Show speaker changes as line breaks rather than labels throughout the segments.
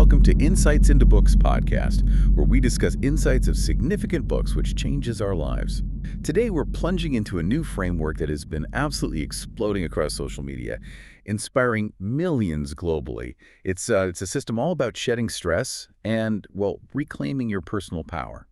welcome to Insights into Books podcast, where we discuss insights of significant books which changes our lives. Today, we're plunging into a new framework that has been absolutely exploding across social media, inspiring millions globally. It's a system all about shedding stress and, well, reclaiming your personal power.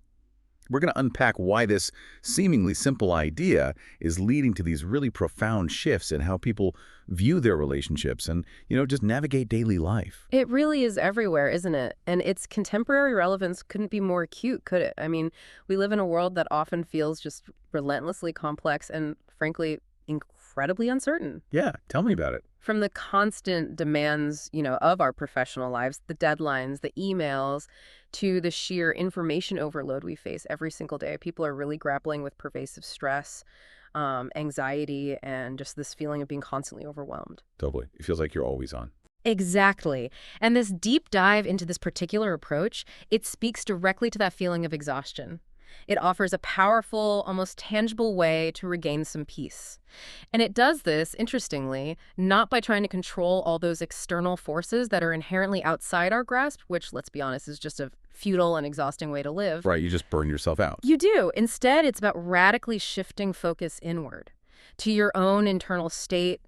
We're going to unpack why this seemingly simple idea is leading to these really profound shifts in how people view their relationships and, just navigate daily life.
It really is everywhere, isn't it? And its contemporary relevance couldn't be more acute, could it? I mean, we live in a world that often feels just relentlessly complex and, frankly, incredibly uncertain.
Yeah, tell me about it.
From the constant demands, of our professional lives, the deadlines, the emails, to the sheer information overload we face every single day. People are really grappling with pervasive stress, anxiety, and just this feeling of being constantly overwhelmed.
Totally. It feels like you're always on.
Exactly. And this deep dive into this particular approach, it speaks directly to that feeling of exhaustion. It offers a powerful, almost tangible way to regain some peace. And it does this, interestingly, not by trying to control all those external forces that are inherently outside our grasp, which, let's be honest, is just a futile and exhausting way to live.
Right, you just burn yourself out.
You do. Instead, it's about radically shifting focus inward to your own internal state,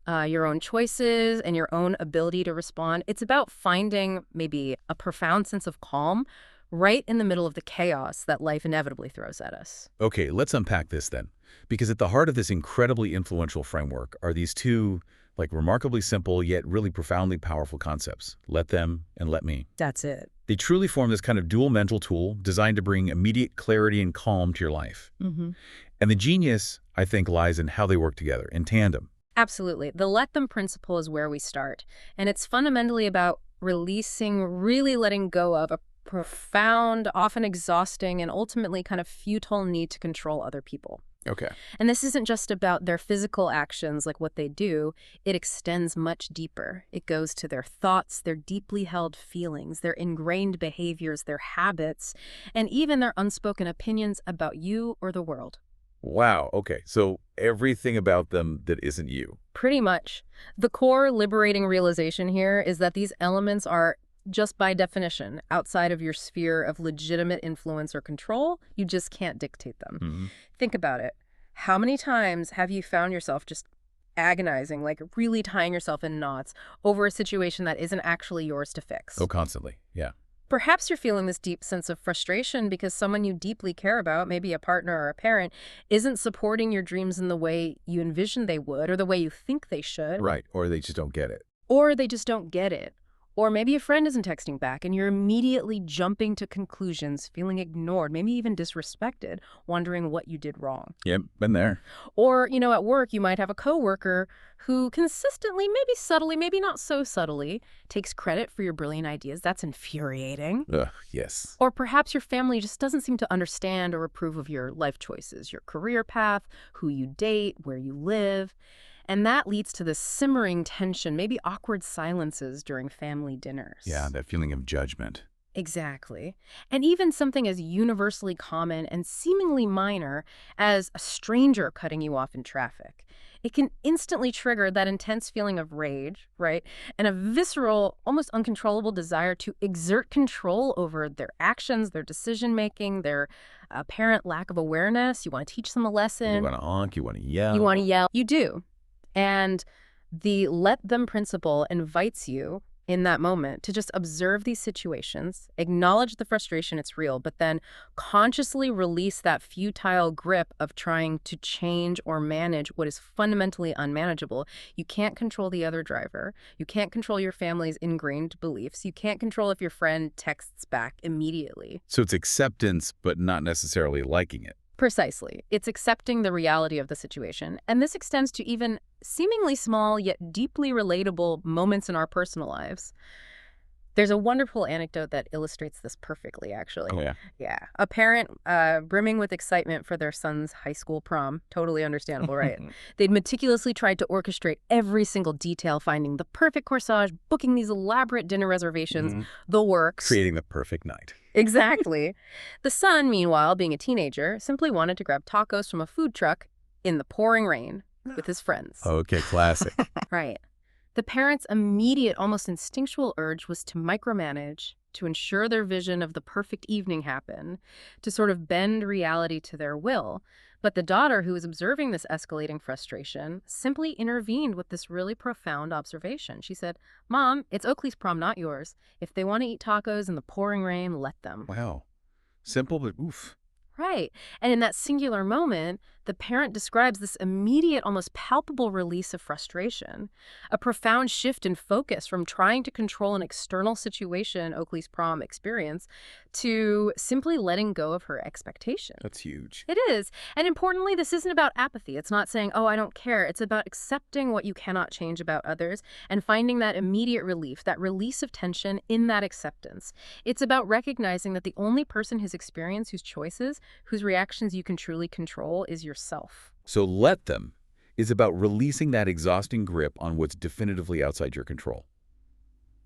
your own choices, and your own ability to respond. It's about finding maybe a profound sense of calm right in the middle of the chaos that life inevitably throws at us.
Okay, let's unpack this then. Because at the heart of this incredibly influential framework are these two, remarkably simple yet really profoundly powerful concepts. Let them and let me.
That's it.
They truly form this kind of dual mental tool designed to bring immediate clarity and calm to your life.
Mm-hmm.
And the genius, I think, lies in how they work together, in tandem.
Absolutely. The let them principle is where we start. And it's fundamentally about really letting go of a profound, often exhausting, and ultimately kind of futile need to control other people.
Okay.
And this isn't just about their physical actions, like what they do. It extends much deeper. It goes to their thoughts, their deeply held feelings, their ingrained behaviors, their habits, and even their unspoken opinions about you or the world.
Wow. Okay. So everything about them that isn't you.
Pretty much. The core liberating realization here is that these elements are, just by definition, outside of your sphere of legitimate influence or control. You just can't dictate them.
Mm-hmm.
Think about it. How many times have you found yourself just agonizing, really tying yourself in knots over a situation that isn't actually yours to fix?
Oh, constantly. Yeah.
Perhaps you're feeling this deep sense of frustration because someone you deeply care about, maybe a partner or a parent, isn't supporting your dreams in the way you envisioned they would or the way you think they should.
Right. Or they just don't get it.
Or maybe a friend isn't texting back and you're immediately jumping to conclusions, feeling ignored, maybe even disrespected, wondering what you did wrong.
Yep, been there.
Or, at work, you might have a coworker who consistently, maybe subtly, maybe not so subtly, takes credit for your brilliant ideas. That's infuriating.
Ugh, yes.
Or perhaps your family just doesn't seem to understand or approve of your life choices, your career path, who you date, where you live. And that leads to this simmering tension, maybe awkward silences during family dinners.
Yeah, that feeling of judgment.
Exactly. And even something as universally common and seemingly minor as a stranger cutting you off in traffic. It can instantly trigger that intense feeling of rage, right? And a visceral, almost uncontrollable desire to exert control over their actions, their decision-making, their apparent lack of awareness. You want to teach them a lesson.
You want to honk, you want to yell.
You want to yell. You do. And the let them principle invites you in that moment to just observe these situations, acknowledge the frustration, it's real, but then consciously release that futile grip of trying to change or manage what is fundamentally unmanageable. You can't control the other driver. You can't control your family's ingrained beliefs. You can't control if your friend texts back immediately.
So it's acceptance, but not necessarily liking it.
Precisely. It's accepting the reality of the situation. And this extends to even seemingly small yet deeply relatable moments in our personal lives. There's a wonderful anecdote that illustrates this perfectly, actually.
Oh, yeah?
Yeah. A parent brimming with excitement for their son's high school prom. Totally understandable, right? They'd meticulously tried to orchestrate every single detail, finding the perfect corsage, booking these elaborate dinner reservations, the works.
Creating the perfect night.
Exactly. The son, meanwhile, being a teenager, simply wanted to grab tacos from a food truck in the pouring rain with his friends.
Okay, classic.
Right. The parents' immediate, almost instinctual urge was to micromanage, to ensure their vision of the perfect evening happened, to sort of bend reality to their will. But the daughter, who was observing this escalating frustration, simply intervened with this really profound observation. She said, "Mom, it's Oakley's prom, not yours. If they want to eat tacos in the pouring rain, let them."
Wow. Simple, but oof.
Right. And in that singular moment, the parent describes this immediate, almost palpable release of frustration, a profound shift in focus from trying to control an external situation, Oakley's prom experience, to simply letting go of her expectation.
That's huge.
It is. And importantly, this isn't about apathy. It's not saying, oh, I don't care. It's about accepting what you cannot change about others and finding that immediate relief, that release of tension in that acceptance. It's about recognizing that the only person whose experience, whose choices, whose reactions you can truly control is yourself.
So let them is about releasing that exhausting grip on what's definitively outside your control.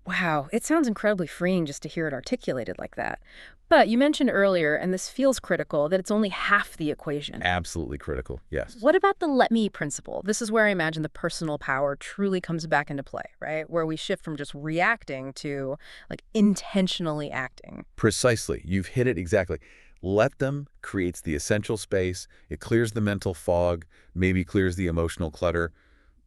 Wow, it sounds incredibly freeing just to hear it articulated like that. But you mentioned earlier, and this feels critical, that it's only half the equation.
Absolutely critical, yes.
What about the let me principle? This is where I imagine the personal power truly comes back into play, right? Where we shift from just reacting to like intentionally acting.
Precisely. You've hit it exactly. Let them creates the essential space. It clears the mental fog, maybe clears the emotional clutter.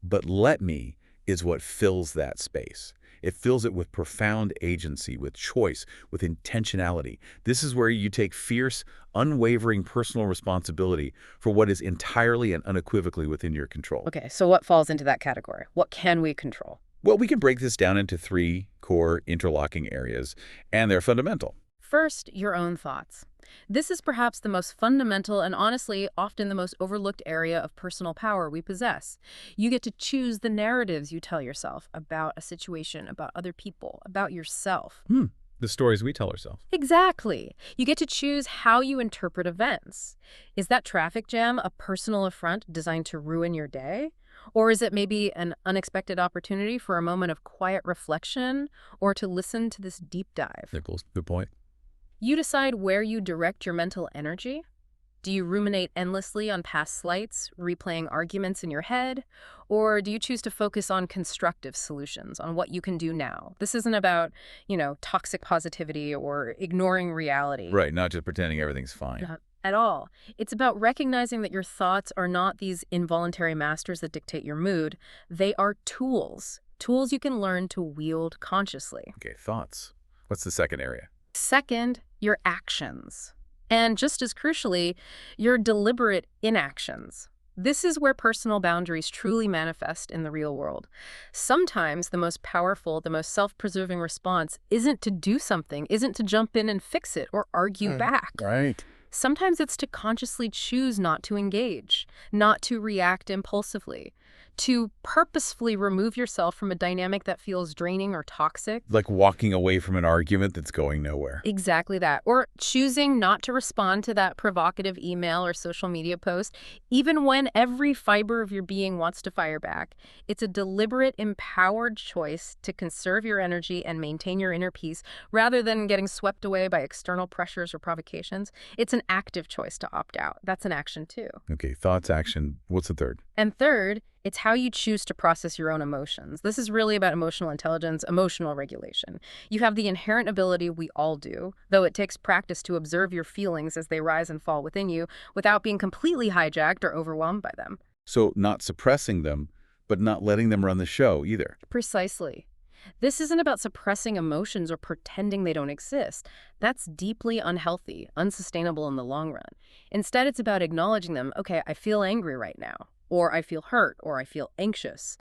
But let me is what fills that space. It fills it with profound agency, with choice, with intentionality. This is where you take fierce, unwavering personal responsibility for what is entirely and unequivocally within your control.
Okay, so what falls into that category? What can we control?
Well, we can break this down into 3 core interlocking areas, and they're fundamental.
First, your own thoughts. This is perhaps the most fundamental and honestly often the most overlooked area of personal power we possess. You get to choose the narratives you tell yourself about a situation, about other people, about yourself.
The stories we tell ourselves.
Exactly. You get to choose how you interpret events. Is that traffic jam a personal affront designed to ruin your day? Or is it maybe an unexpected opportunity for a moment of quiet reflection or to listen to this deep dive?
Nichols, good point.
You decide where you direct your mental energy. Do you ruminate endlessly on past slights, replaying arguments in your head? Or do you choose to focus on constructive solutions, on what you can do now? This isn't about, toxic positivity or ignoring reality.
Right, not just pretending everything's fine.
Not at all. It's about recognizing that your thoughts are not these involuntary masters that dictate your mood. They are tools you can learn to wield consciously.
Okay, thoughts. What's the second area?
Second, your actions. And just as crucially, your deliberate inactions. This is where personal boundaries truly manifest in the real world. Sometimes the most powerful, the most self-preserving response isn't to do something, isn't to jump in and fix it or argue back.
Right.
Sometimes it's to consciously choose not to engage, not to react impulsively, to purposefully remove yourself from a dynamic that feels draining or toxic.
Like walking away from an argument that's going nowhere.
Exactly that. Or choosing not to respond to that provocative email or social media post, even when every fiber of your being wants to fire back. It's a deliberate, empowered choice to conserve your energy and maintain your inner peace rather than getting swept away by external pressures or provocations. It's an active choice to opt out. That's an action too.
Okay, thoughts, action. What's the third?
And third, it's how you choose to process your own emotions. This is really about emotional intelligence, emotional regulation. You have the inherent ability, we all do, though it takes practice to observe your feelings as they rise and fall within you without being completely hijacked or overwhelmed by them.
So not suppressing them, but not letting them run the show either.
Precisely. This isn't about suppressing emotions or pretending they don't exist. That's deeply unhealthy, unsustainable in the long run. Instead, it's about acknowledging them. Okay, I feel angry right now, or I feel hurt, or I feel anxious.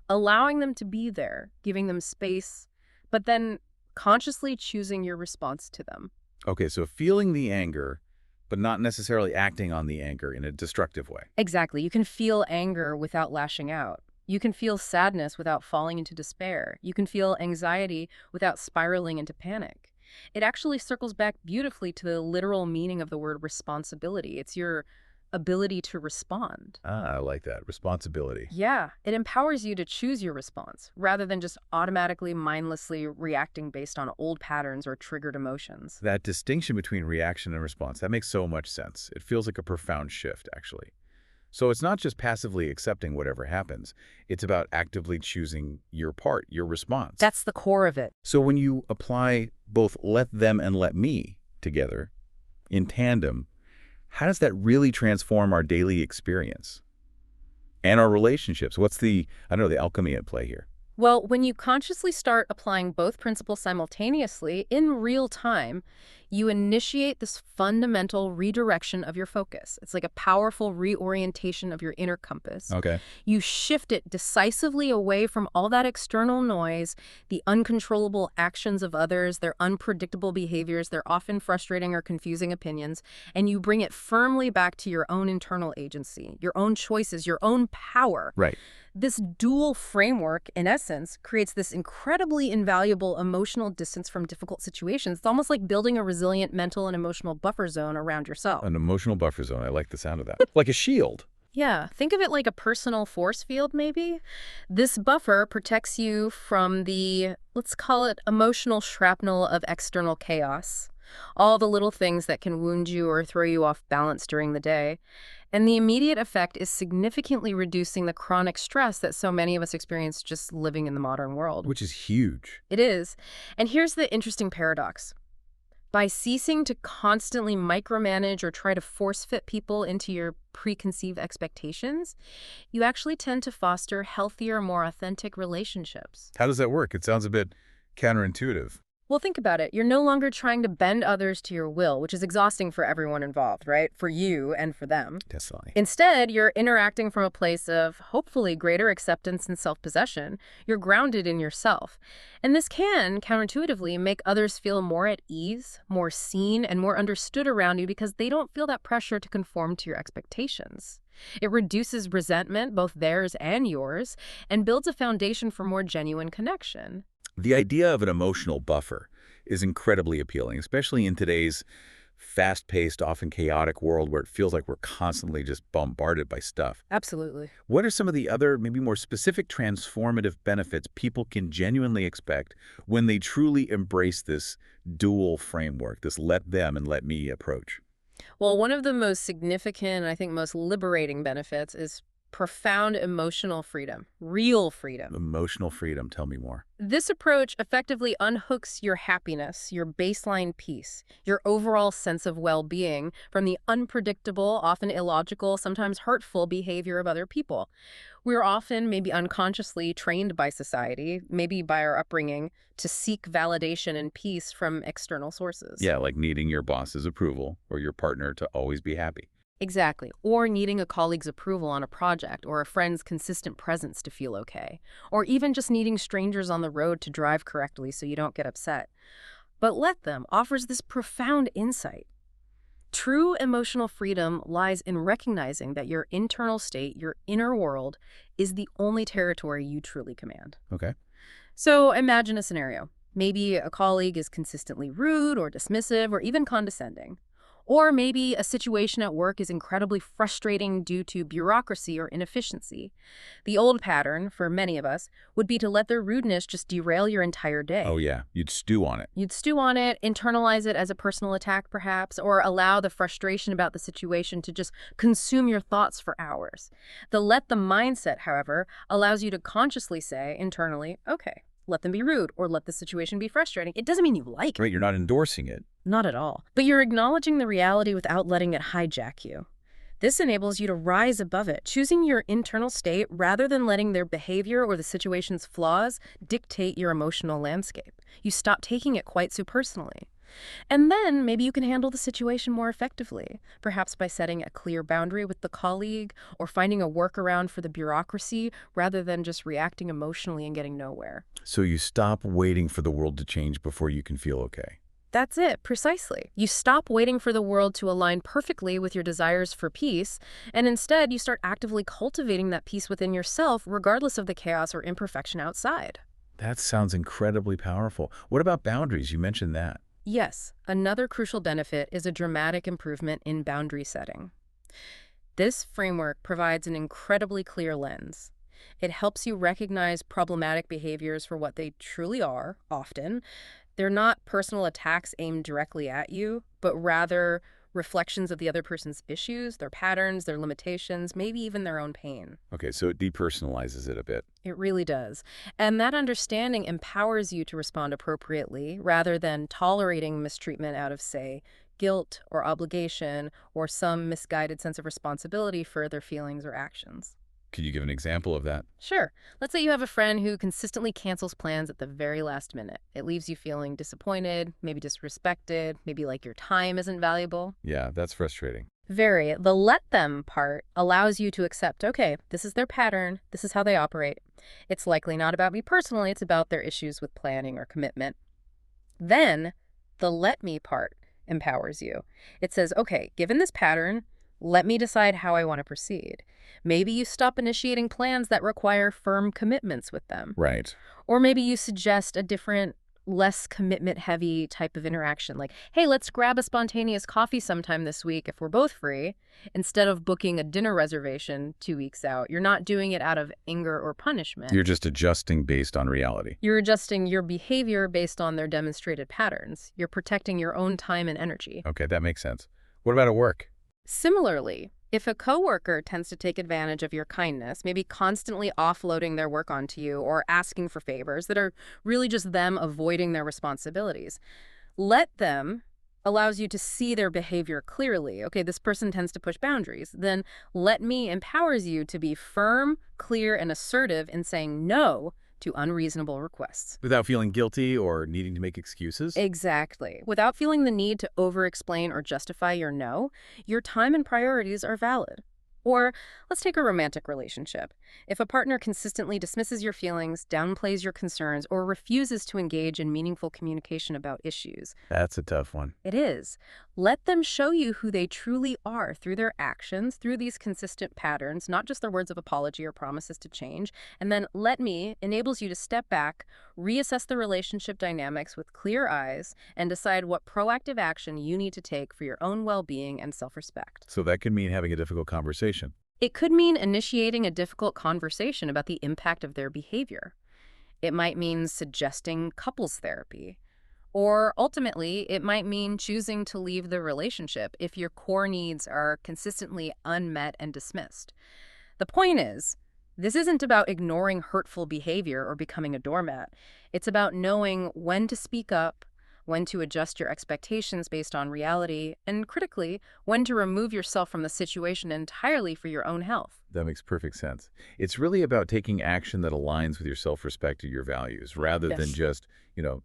Allowing them to be there, giving them space, but then consciously choosing your response to them.
Okay, so feeling the anger, but not necessarily acting on the anger in a destructive way.
Exactly. You can feel anger without lashing out. You can feel sadness without falling into despair. You can feel anxiety without spiraling into panic. It actually circles back beautifully to the literal meaning of the word responsibility. It's your ability to respond.
Ah, I like that. Responsibility.
Yeah, it empowers you to choose your response rather than just automatically, mindlessly reacting based on old patterns or triggered emotions.
That distinction between reaction and response, that makes so much sense. It feels like a profound shift, actually. So it's not just passively accepting whatever happens. It's about actively choosing your part, your response.
That's the core of it.
So when you apply both let them and let me together in tandem, how does that really transform our daily experience and our relationships? What's the, I don't know, the alchemy at play here?
Well, when you consciously start applying both principles simultaneously in real time, you initiate this fundamental redirection of your focus. It's like a powerful reorientation of your inner compass.
Okay.
You shift it decisively away from all that external noise, the uncontrollable actions of others, their unpredictable behaviors, their often frustrating or confusing opinions, and you bring it firmly back to your own internal agency, your own choices, your own power.
Right.
This dual framework, in essence, creates this incredibly invaluable emotional distance from difficult situations. It's almost like building a resilient mental and emotional buffer zone around yourself.
An emotional buffer zone. I like the sound of that. Like a shield.
Yeah, think of it like a personal force field, maybe. This buffer protects you from the, let's call it, emotional shrapnel of external chaos. All the little things that can wound you or throw you off balance during the day. And the immediate effect is significantly reducing the chronic stress that so many of us experience just living in the modern world.
Which is huge.
It is. And here's the interesting paradox. By ceasing to constantly micromanage or try to force-fit people into your preconceived expectations, you actually tend to foster healthier, more authentic relationships.
How does that work? It sounds a bit counterintuitive.
Well, think about it. You're no longer trying to bend others to your will, which is exhausting for everyone involved, right? For you and for them.
Definitely.
Instead, you're interacting from a place of hopefully greater acceptance and self-possession. You're grounded in yourself. And this can, counterintuitively, make others feel more at ease, more seen, and more understood around you because they don't feel that pressure to conform to your expectations. It reduces resentment, both theirs and yours, and builds a foundation for more genuine connection.
The idea of an emotional buffer is incredibly appealing, especially in today's fast-paced, often chaotic world where it feels like we're constantly just bombarded by stuff.
Absolutely.
What are some of the other, maybe more specific transformative benefits people can genuinely expect when they truly embrace this dual framework, this let them and let me approach?
Well, one of the most significant, and I think most liberating benefits is profound emotional freedom, real freedom.
Emotional freedom. Tell me more.
This approach effectively unhooks your happiness, your baseline peace, your overall sense of well-being from the unpredictable, often illogical, sometimes hurtful behavior of other people. We're often, maybe unconsciously, trained by society, maybe by our upbringing, to seek validation and peace from external sources.
Yeah, like needing your boss's approval or your partner to always be happy.
Exactly. Or needing a colleague's approval on a project or a friend's consistent presence to feel okay. Or even just needing strangers on the road to drive correctly so you don't get upset. But Let Them offers this profound insight. True emotional freedom lies in recognizing that your internal state, your inner world, is the only territory you truly command.
Okay.
So imagine a scenario. Maybe a colleague is consistently rude or dismissive or even condescending. Or maybe a situation at work is incredibly frustrating due to bureaucracy or inefficiency. The old pattern, for many of us, would be to let their rudeness just derail your entire day.
Oh, yeah. You'd stew on it.
You'd stew on it, internalize it as a personal attack, perhaps, or allow the frustration about the situation to just consume your thoughts for hours. The let them mindset, however, allows you to consciously say internally, okay, let them be rude or let the situation be frustrating. It doesn't mean you like it.
Right, you're not endorsing it.
Not at all. But you're acknowledging the reality without letting it hijack you. This enables you to rise above it, choosing your internal state rather than letting their behavior or the situation's flaws dictate your emotional landscape. You stop taking it quite so personally. And then maybe you can handle the situation more effectively, perhaps by setting a clear boundary with the colleague or finding a workaround for the bureaucracy rather than just reacting emotionally and getting nowhere.
So you stop waiting for the world to change before you can feel okay.
That's it, precisely. You stop waiting for the world to align perfectly with your desires for peace, and instead you start actively cultivating that peace within yourself regardless of the chaos or imperfection outside.
That sounds incredibly powerful. What about boundaries? You mentioned that.
Yes, another crucial benefit is a dramatic improvement in boundary setting. This framework provides an incredibly clear lens. It helps you recognize problematic behaviors for what they truly are, often. They're not personal attacks aimed directly at you, but rather reflections of the other person's issues, their patterns, their limitations, maybe even their own pain.
Okay, so it depersonalizes it a bit.
It really does. And that understanding empowers you to respond appropriately rather than tolerating mistreatment out of, say, guilt or obligation or some misguided sense of responsibility for their feelings or actions.
Could you give an example of that?
Sure. Let's say you have a friend who consistently cancels plans at the very last minute. It leaves you feeling disappointed, maybe disrespected, maybe like your time isn't valuable.
Yeah, that's frustrating.
Very. The let them part allows you to accept, okay, this is their pattern, this is how they operate. It's likely not about me personally, it's about their issues with planning or commitment. Then, the let me part empowers you. It says, okay, given this pattern, let me decide how I want to proceed. Maybe you stop initiating plans that require firm commitments with them.
Right.
Or maybe you suggest a different, less commitment-heavy type of interaction, like, hey, let's grab a spontaneous coffee sometime this week if we're both free, instead of booking a dinner reservation 2 weeks out. You're not doing it out of anger or punishment.
You're just adjusting based on reality.
You're adjusting your behavior based on their demonstrated patterns. You're protecting your own time and energy.
Okay, that makes sense. What about at work?
Similarly, if a coworker tends to take advantage of your kindness, maybe constantly offloading their work onto you or asking for favors that are really just them avoiding their responsibilities, let them allows you to see their behavior clearly. Okay, this person tends to push boundaries. Then let me empowers you to be firm, clear, and assertive in saying no to unreasonable requests.
Without feeling guilty or needing to make excuses?
Exactly. Without feeling the need to over-explain or justify your no, your time and priorities are valid. Or let's take a romantic relationship. If a partner consistently dismisses your feelings, downplays your concerns, or refuses to engage in meaningful communication about issues,
That's a tough one.
it is. Let them show you who they truly are through their actions, through these consistent patterns, not just their words of apology or promises to change. And then let me enables you to step back, reassess the relationship dynamics with clear eyes, and decide what proactive action you need to take for your own well-being and self-respect.
So that could mean having a difficult conversation.
It could mean initiating a difficult conversation about the impact of their behavior. It might mean suggesting couples therapy. Or ultimately, it might mean choosing to leave the relationship if your core needs are consistently unmet and dismissed. The point is, this isn't about ignoring hurtful behavior or becoming a doormat. It's about knowing when to speak up, when to adjust your expectations based on reality, and critically, when to remove yourself from the situation entirely for your own health.
That makes perfect sense. It's really about taking action that aligns with your self-respect or your values, rather than
Yes.
just,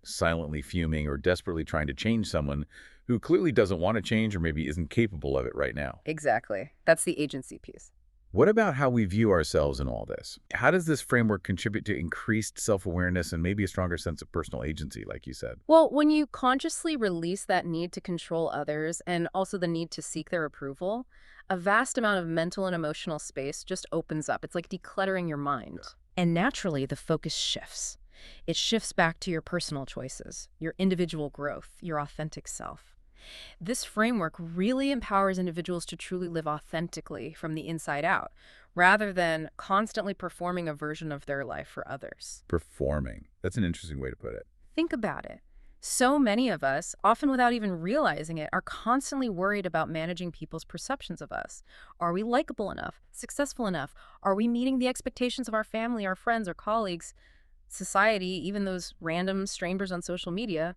silently fuming or desperately trying to change someone who clearly doesn't want to change or maybe isn't capable of it right now.
Exactly. That's the agency piece.
What about how we view ourselves in all this? How does this framework contribute to increased self-awareness and maybe a stronger sense of personal agency, like you said?
Well, when you consciously release that need to control others and also the need to seek their approval, a vast amount of mental and emotional space just opens up. It's like decluttering your mind. And naturally, the focus shifts. It shifts back to your personal choices, your individual growth, your authentic self. This framework really empowers individuals to truly live authentically from the inside out, rather than constantly performing a version of their life for others.
Performing. That's an interesting way to put it.
Think about it. So many of us, often without even realizing it, are constantly worried about managing people's perceptions of us. Are we likable enough? Successful enough? Are we meeting the expectations of our family, our friends, our colleagues, society, even those random strangers on social media?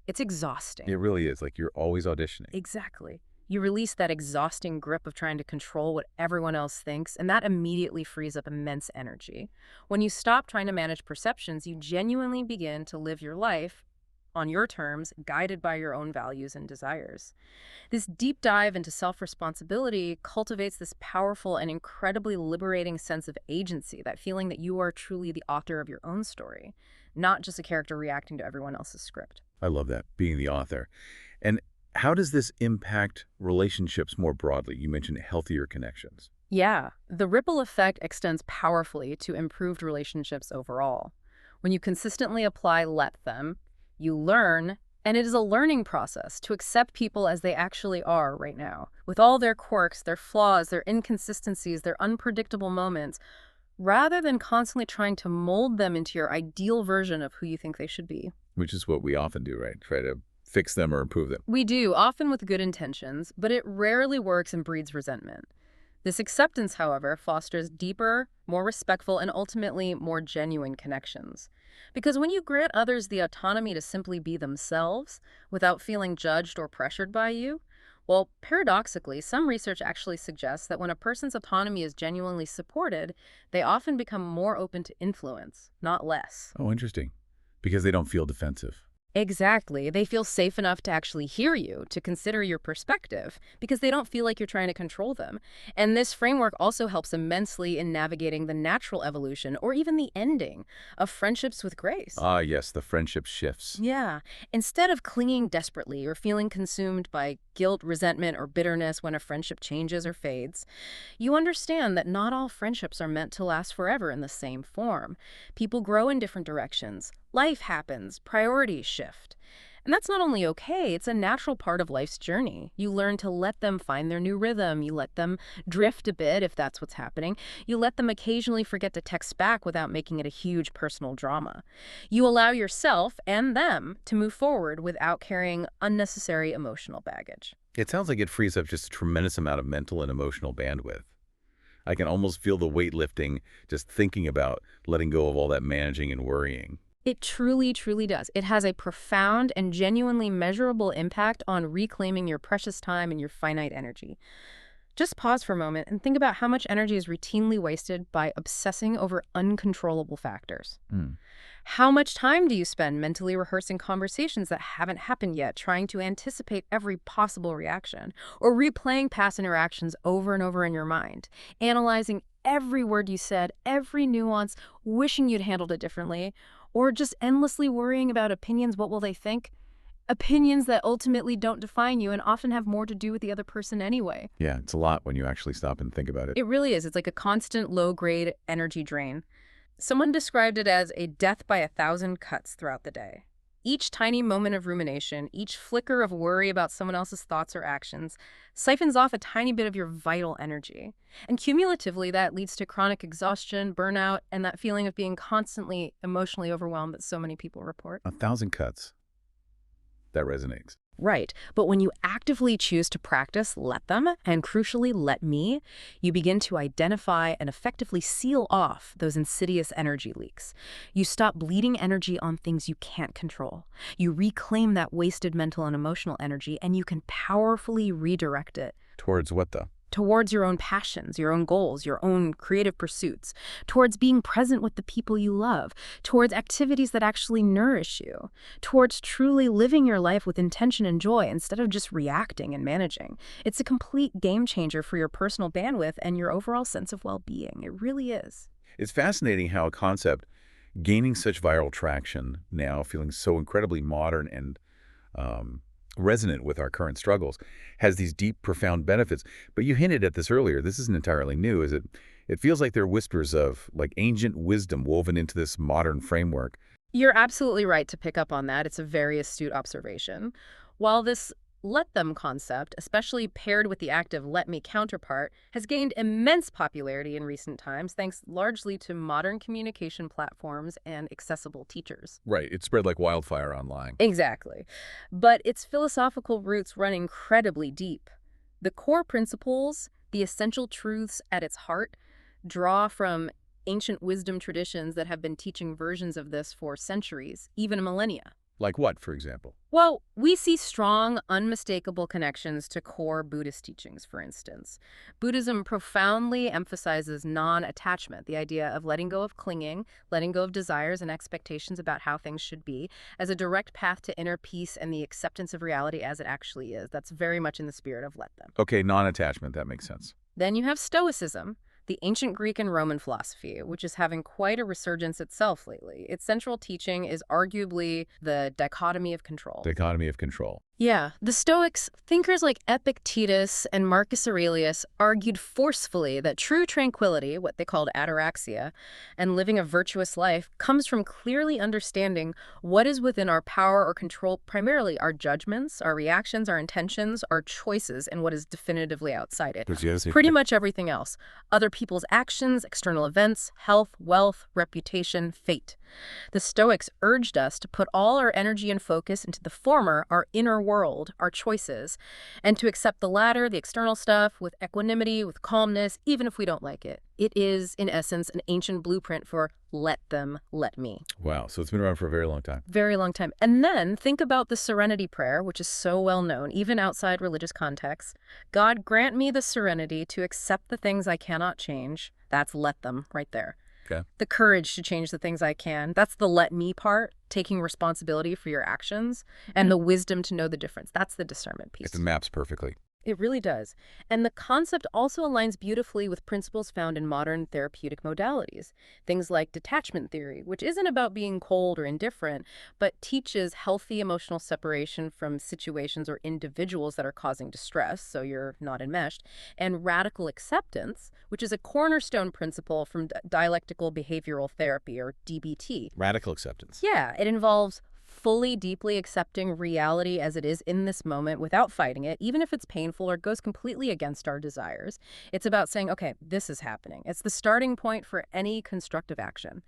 It's exhausting.
It really is. Like you're always auditioning.
Exactly. You release that exhausting grip of trying to control what everyone else thinks, and that immediately frees up immense energy. When you stop trying to manage perceptions, you genuinely begin to live your life on your terms, guided by your own values and desires. This deep dive into self-responsibility cultivates this powerful and incredibly liberating sense of agency, that feeling that you are truly the author of your own story, not just a character reacting to everyone else's script.
I love that, being the author. And how does this impact relationships more broadly? You mentioned healthier connections.
Yeah, the ripple effect extends powerfully to improved relationships overall. When you consistently apply let them, you learn, and it is a learning process to accept people as they actually are right now, with all their quirks, their flaws, their inconsistencies, their unpredictable moments, rather than constantly trying to mold them into your ideal version of who you think they should be.
Which is what we often do, right? Try to fix them or improve them.
We do, often with good intentions, but it rarely works and breeds resentment. This acceptance, however, fosters deeper, more respectful, and ultimately more genuine connections. Because when you grant others the autonomy to simply be themselves without feeling judged or pressured by you, well, paradoxically, some research actually suggests that when a person's autonomy is genuinely supported, they often become more open to influence, not less.
Oh, interesting. Because they don't feel defensive.
Exactly. They feel safe enough to actually hear you, to consider your perspective, because they don't feel like you're trying to control them. And this framework also helps immensely in navigating the natural evolution or even the ending of friendships with grace.
Ah, yes, the friendship shifts.
Yeah. Instead of clinging desperately or feeling consumed by guilt, resentment, or bitterness when a friendship changes or fades, you understand that not all friendships are meant to last forever in the same form. People grow in different directions. Life happens. Priorities shift. And that's not only okay, it's a natural part of life's journey. You learn to let them find their new rhythm. You let them drift a bit if that's what's happening. You let them occasionally forget to text back without making it a huge personal drama. You allow yourself and them to move forward without carrying unnecessary emotional baggage.
It sounds like it frees up just a tremendous amount of mental and emotional bandwidth. I can almost feel the weight lifting just thinking about letting go of all that managing and worrying.
It truly, truly does. It has a profound and genuinely measurable impact on reclaiming your precious time and your finite energy. Just pause for a moment and think about how much energy is routinely wasted by obsessing over uncontrollable factors.
Hmm.
How much time do you spend mentally rehearsing conversations that haven't happened yet, trying to anticipate every possible reaction, or replaying past interactions over and over in your mind, analyzing every word you said, every nuance, wishing you'd handled it differently, or just endlessly worrying about opinions, what will they think? Opinions that ultimately don't define you and often have more to do with the other person anyway.
Yeah, it's a lot when you actually stop and think about it.
It really is. It's like a constant low-grade energy drain. Someone described it as a death by 1,000 cuts throughout the day. Each tiny moment of rumination, each flicker of worry about someone else's thoughts or actions, siphons off a tiny bit of your vital energy. And cumulatively, that leads to chronic exhaustion, burnout, and that feeling of being constantly emotionally overwhelmed that so many people report.
1,000 cuts. That resonates.
Right. But when you actively choose to practice let them, and crucially let me, you begin to identify and effectively seal off those insidious energy leaks. You stop bleeding energy on things you can't control. You reclaim that wasted mental and emotional energy, and you can powerfully redirect it.
Towards what, though?
Towards your own passions, your own goals, your own creative pursuits, towards being present with the people you love, towards activities that actually nourish you, towards truly living your life with intention and joy instead of just reacting and managing. It's a complete game changer for your personal bandwidth and your overall sense of well-being. It really is.
It's fascinating how a concept gaining such viral traction now, feeling so incredibly modern and resonant with our current struggles, has these deep, profound benefits. But you hinted at this earlier. This isn't entirely new, is it? It feels like there are whispers of like ancient wisdom woven into this modern framework.
You're absolutely right to pick up on that. It's a very astute observation. While this let them concept, especially paired with the active let me counterpart, has gained immense popularity in recent times, thanks largely to modern communication platforms and accessible teachers.
Right. It spread like wildfire online.
Exactly. But its philosophical roots run incredibly deep. The core principles, the essential truths at its heart, draw from ancient wisdom traditions that have been teaching versions of this for centuries, even millennia.
Like what, for example?
Well, we see strong, unmistakable connections to core Buddhist teachings, for instance. Buddhism profoundly emphasizes non-attachment, the idea of letting go of clinging, letting go of desires and expectations about how things should be, as a direct path to inner peace and the acceptance of reality as it actually is. That's very much in the spirit of let them.
Okay, non-attachment. That makes sense.
Then you have Stoicism, the ancient Greek and Roman philosophy, which is having quite a resurgence itself lately. Its central teaching is arguably the dichotomy of control.
Dichotomy of control.
Yeah, the Stoics, thinkers like Epictetus and Marcus Aurelius, argued forcefully that true tranquility, what they called ataraxia, and living a virtuous life comes from clearly understanding what is within our power or control, primarily our judgments, our reactions, our intentions, our choices, and what is definitively outside it.
Because you have to
Pretty much everything else. Other people's actions, external events, health, wealth, reputation, fate. The Stoics urged us to put all our energy and focus into the former, our inner world, our choices, and to accept the latter, the external stuff, with equanimity, with calmness, even if we don't like it. It is, in essence, an ancient blueprint for let them, let me.
Wow, so it's been around for a very long time.
Very long time. And then think about the serenity prayer, which is so well known, even outside religious contexts. God, grant me the serenity to accept the things I cannot change. That's let them right there.
Okay.
The courage to change the things I can. That's the let me part, taking responsibility for your actions, and the wisdom to know the difference. That's the discernment piece.
It maps perfectly.
It really does. And the concept also aligns beautifully with principles found in modern therapeutic modalities. Things like detachment theory, which isn't about being cold or indifferent, but teaches healthy emotional separation from situations or individuals that are causing distress, so you're not enmeshed, and radical acceptance, which is a cornerstone principle from dialectical behavioral therapy, or DBT.
Radical acceptance.
Yeah, it involves fully, deeply accepting reality as it is in this moment without fighting it, even if it's painful or goes completely against our desires. It's about saying, okay, this is happening. It's the starting point for any constructive action.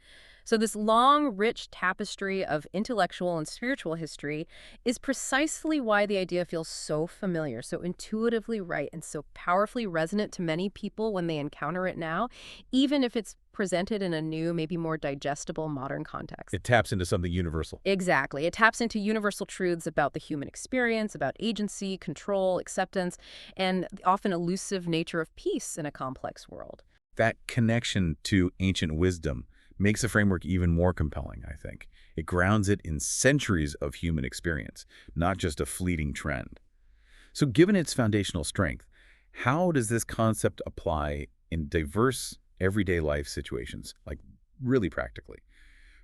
So this long, rich tapestry of intellectual and spiritual history is precisely why the idea feels so familiar, so intuitively right, and so powerfully resonant to many people when they encounter it now, even if it's presented in a new, maybe more digestible modern context.
It taps into something universal.
Exactly. It taps into universal truths about the human experience, about agency, control, acceptance, and the often elusive nature of peace in a complex world.
That connection to ancient wisdom makes the framework even more compelling, I think. It grounds it in centuries of human experience, not just a fleeting trend. So given its foundational strength, how does this concept apply in diverse everyday life situations, like really practically?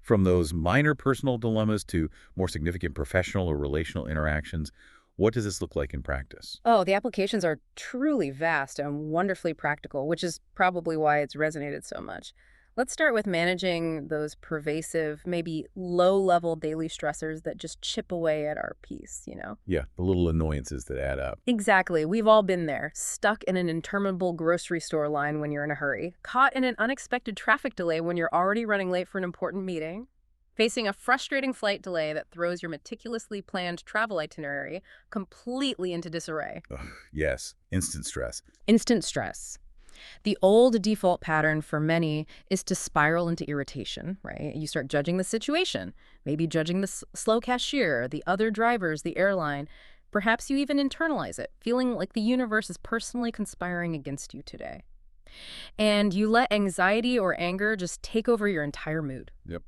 From those minor personal dilemmas to more significant professional or relational interactions, what does this look like in practice?
Oh, the applications are truly vast and wonderfully practical, which is probably why it's resonated so much. Let's start with managing those pervasive, maybe low-level daily stressors that just chip away at our peace.
Yeah, the little annoyances that add up.
Exactly. We've all been there, stuck in an interminable grocery store line when you're in a hurry, caught in an unexpected traffic delay when you're already running late for an important meeting, facing a frustrating flight delay that throws your meticulously planned travel itinerary completely into disarray.
Ugh, yes, instant stress.
Instant stress. The old default pattern for many is to spiral into irritation, right? You start judging the situation, maybe judging the slow cashier, the other drivers, the airline. Perhaps you even internalize it, feeling like the universe is personally conspiring against you today. And you let anxiety or anger just take over your entire mood.
Yep.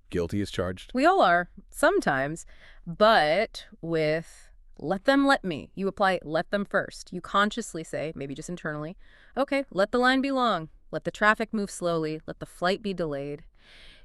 Guilty as charged.
We all are, sometimes, but with let them, let me. You apply let them first. You consciously say, maybe just internally, okay, let the line be long. Let the traffic move slowly. Let the flight be delayed.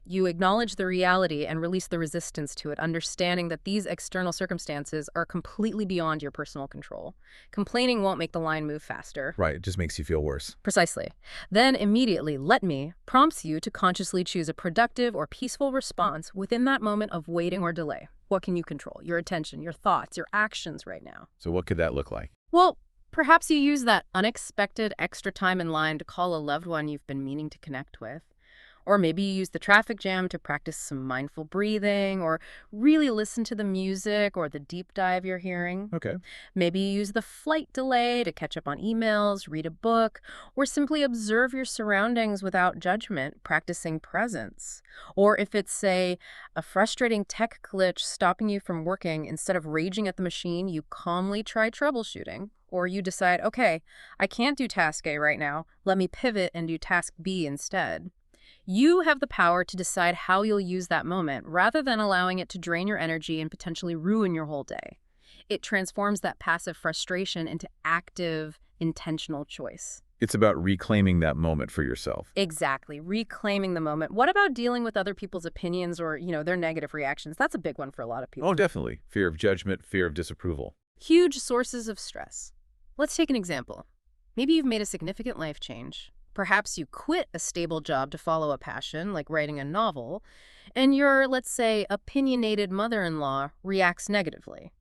You acknowledge the reality and release the resistance to it, understanding that these external circumstances are completely beyond your personal control. Complaining won't make the line move faster.
Right, it just makes you feel worse.
Precisely. Then immediately, let me prompts you to consciously choose a productive or peaceful response within that moment of waiting or delay. What can you control? Your attention, your thoughts, your actions right now.
So what could that look like?
Well, perhaps you use that unexpected extra time in line to call a loved one you've been meaning to connect with. Or maybe you use the traffic jam to practice some mindful breathing, or really listen to the music or the deep dive you're hearing.
Okay.
Maybe you use the flight delay to catch up on emails, read a book, or simply observe your surroundings without judgment, practicing presence. Or if it's, say, a frustrating tech glitch stopping you from working, instead of raging at the machine, you calmly try troubleshooting. Or you decide, okay, I can't do task A right now. Let me pivot and do task B instead. You have the power to decide how you'll use that moment rather than allowing it to drain your energy and potentially ruin your whole day. It transforms that passive frustration into active, intentional choice.
It's about reclaiming that moment for yourself.
Exactly. Reclaiming the moment. What about dealing with other people's opinions or, their negative reactions? That's a big one for a lot of
Oh,
people.
definitely. Fear of judgment, fear of disapproval.
Huge sources of stress. Let's take an example. Maybe you've made a significant life change. Perhaps you quit a stable job to follow a passion, like writing a novel, and your, let's say, opinionated mother-in-law reacts negatively.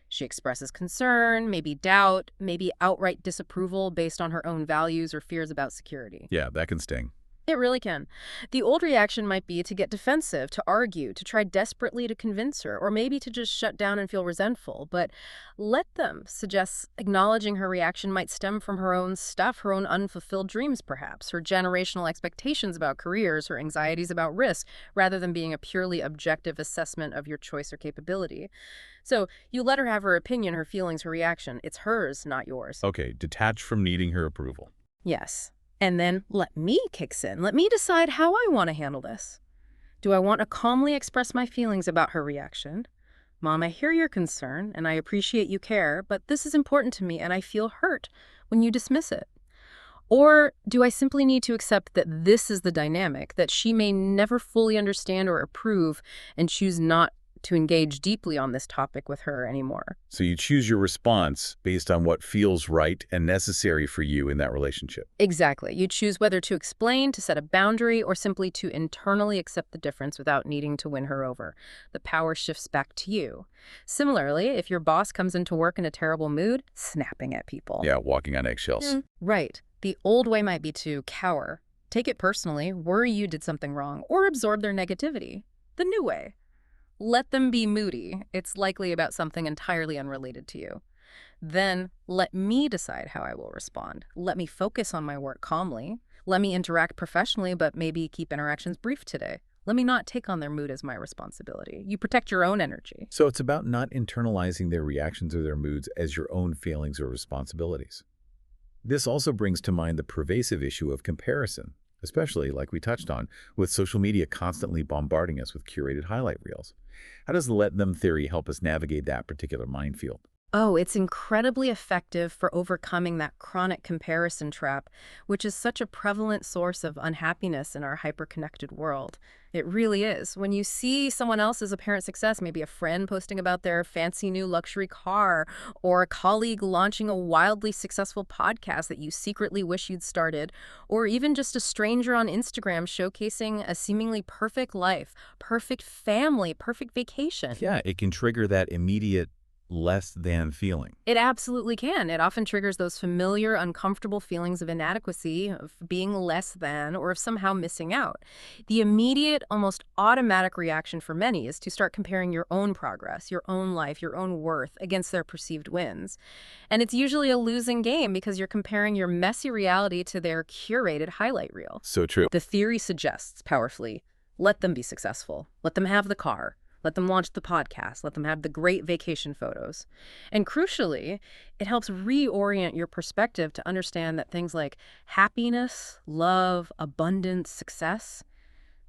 She expresses concern, maybe doubt, maybe outright disapproval based on her own values or fears about security.
Yeah, that can sting.
It really can. The old reaction might be to get defensive, to argue, to try desperately to convince her, or maybe to just shut down and feel resentful. But let them suggest acknowledging her reaction might stem from her own stuff, her own unfulfilled dreams, perhaps, her generational expectations about careers, her anxieties about risk, rather than being a purely objective assessment of your choice or capability. So you let her have her opinion, her feelings, her reaction. It's hers, not yours.
Okay, detach from needing her approval.
Yes. And then let me kicks in. Let me decide how I want to handle this. Do I want to calmly express my feelings about her reaction? Mom, I hear your concern and I appreciate you care, but this is important to me and I feel hurt when you dismiss it. Or do I simply need to accept that this is the dynamic, that she may never fully understand or approve and choose not to engage deeply on this topic with her anymore?
So you choose your response based on what feels right and necessary for you in that relationship.
Exactly. You choose whether to explain, to set a boundary, or simply to internally accept the difference without needing to win her over. The power shifts back to you. Similarly, if your boss comes into work in a terrible mood, snapping at people.
Yeah, walking on eggshells.
Right. The old way might be to cower, take it personally, worry you did something wrong, or absorb their negativity. The new way. Let them be moody. It's likely about something entirely unrelated to you. Then let me decide how I will respond. Let me focus on my work calmly. Let me interact professionally, but maybe keep interactions brief today. Let me not take on their mood as my responsibility. You protect your own energy.
So it's about not internalizing their reactions or their moods as your own feelings or responsibilities. This also brings to mind the pervasive issue of comparison, especially, like we touched on, with social media constantly bombarding us with curated highlight reels. How does the let them theory help us navigate that particular minefield?
Oh, it's incredibly effective for overcoming that chronic comparison trap, which is such a prevalent source of unhappiness in our hyper-connected world. It really is. When you see someone else's apparent success, maybe a friend posting about their fancy new luxury car, or a colleague launching a wildly successful podcast that you secretly wish you'd started, or even just a stranger on Instagram showcasing a seemingly perfect life, perfect family, perfect vacation.
Yeah, it can trigger that immediate less than feeling.
It absolutely can. It often triggers those familiar, uncomfortable feelings of inadequacy, of being less than, or of somehow missing out. The immediate, almost automatic reaction for many is to start comparing your own progress, your own life, your own worth against their perceived wins. And it's usually a losing game because you're comparing your messy reality to their curated highlight reel.
So true.
The theory suggests powerfully, let them be successful. Let them have the car. Let them launch the podcast. Let them have the great vacation photos. And crucially, it helps reorient your perspective to understand that things like happiness, love, abundance, success,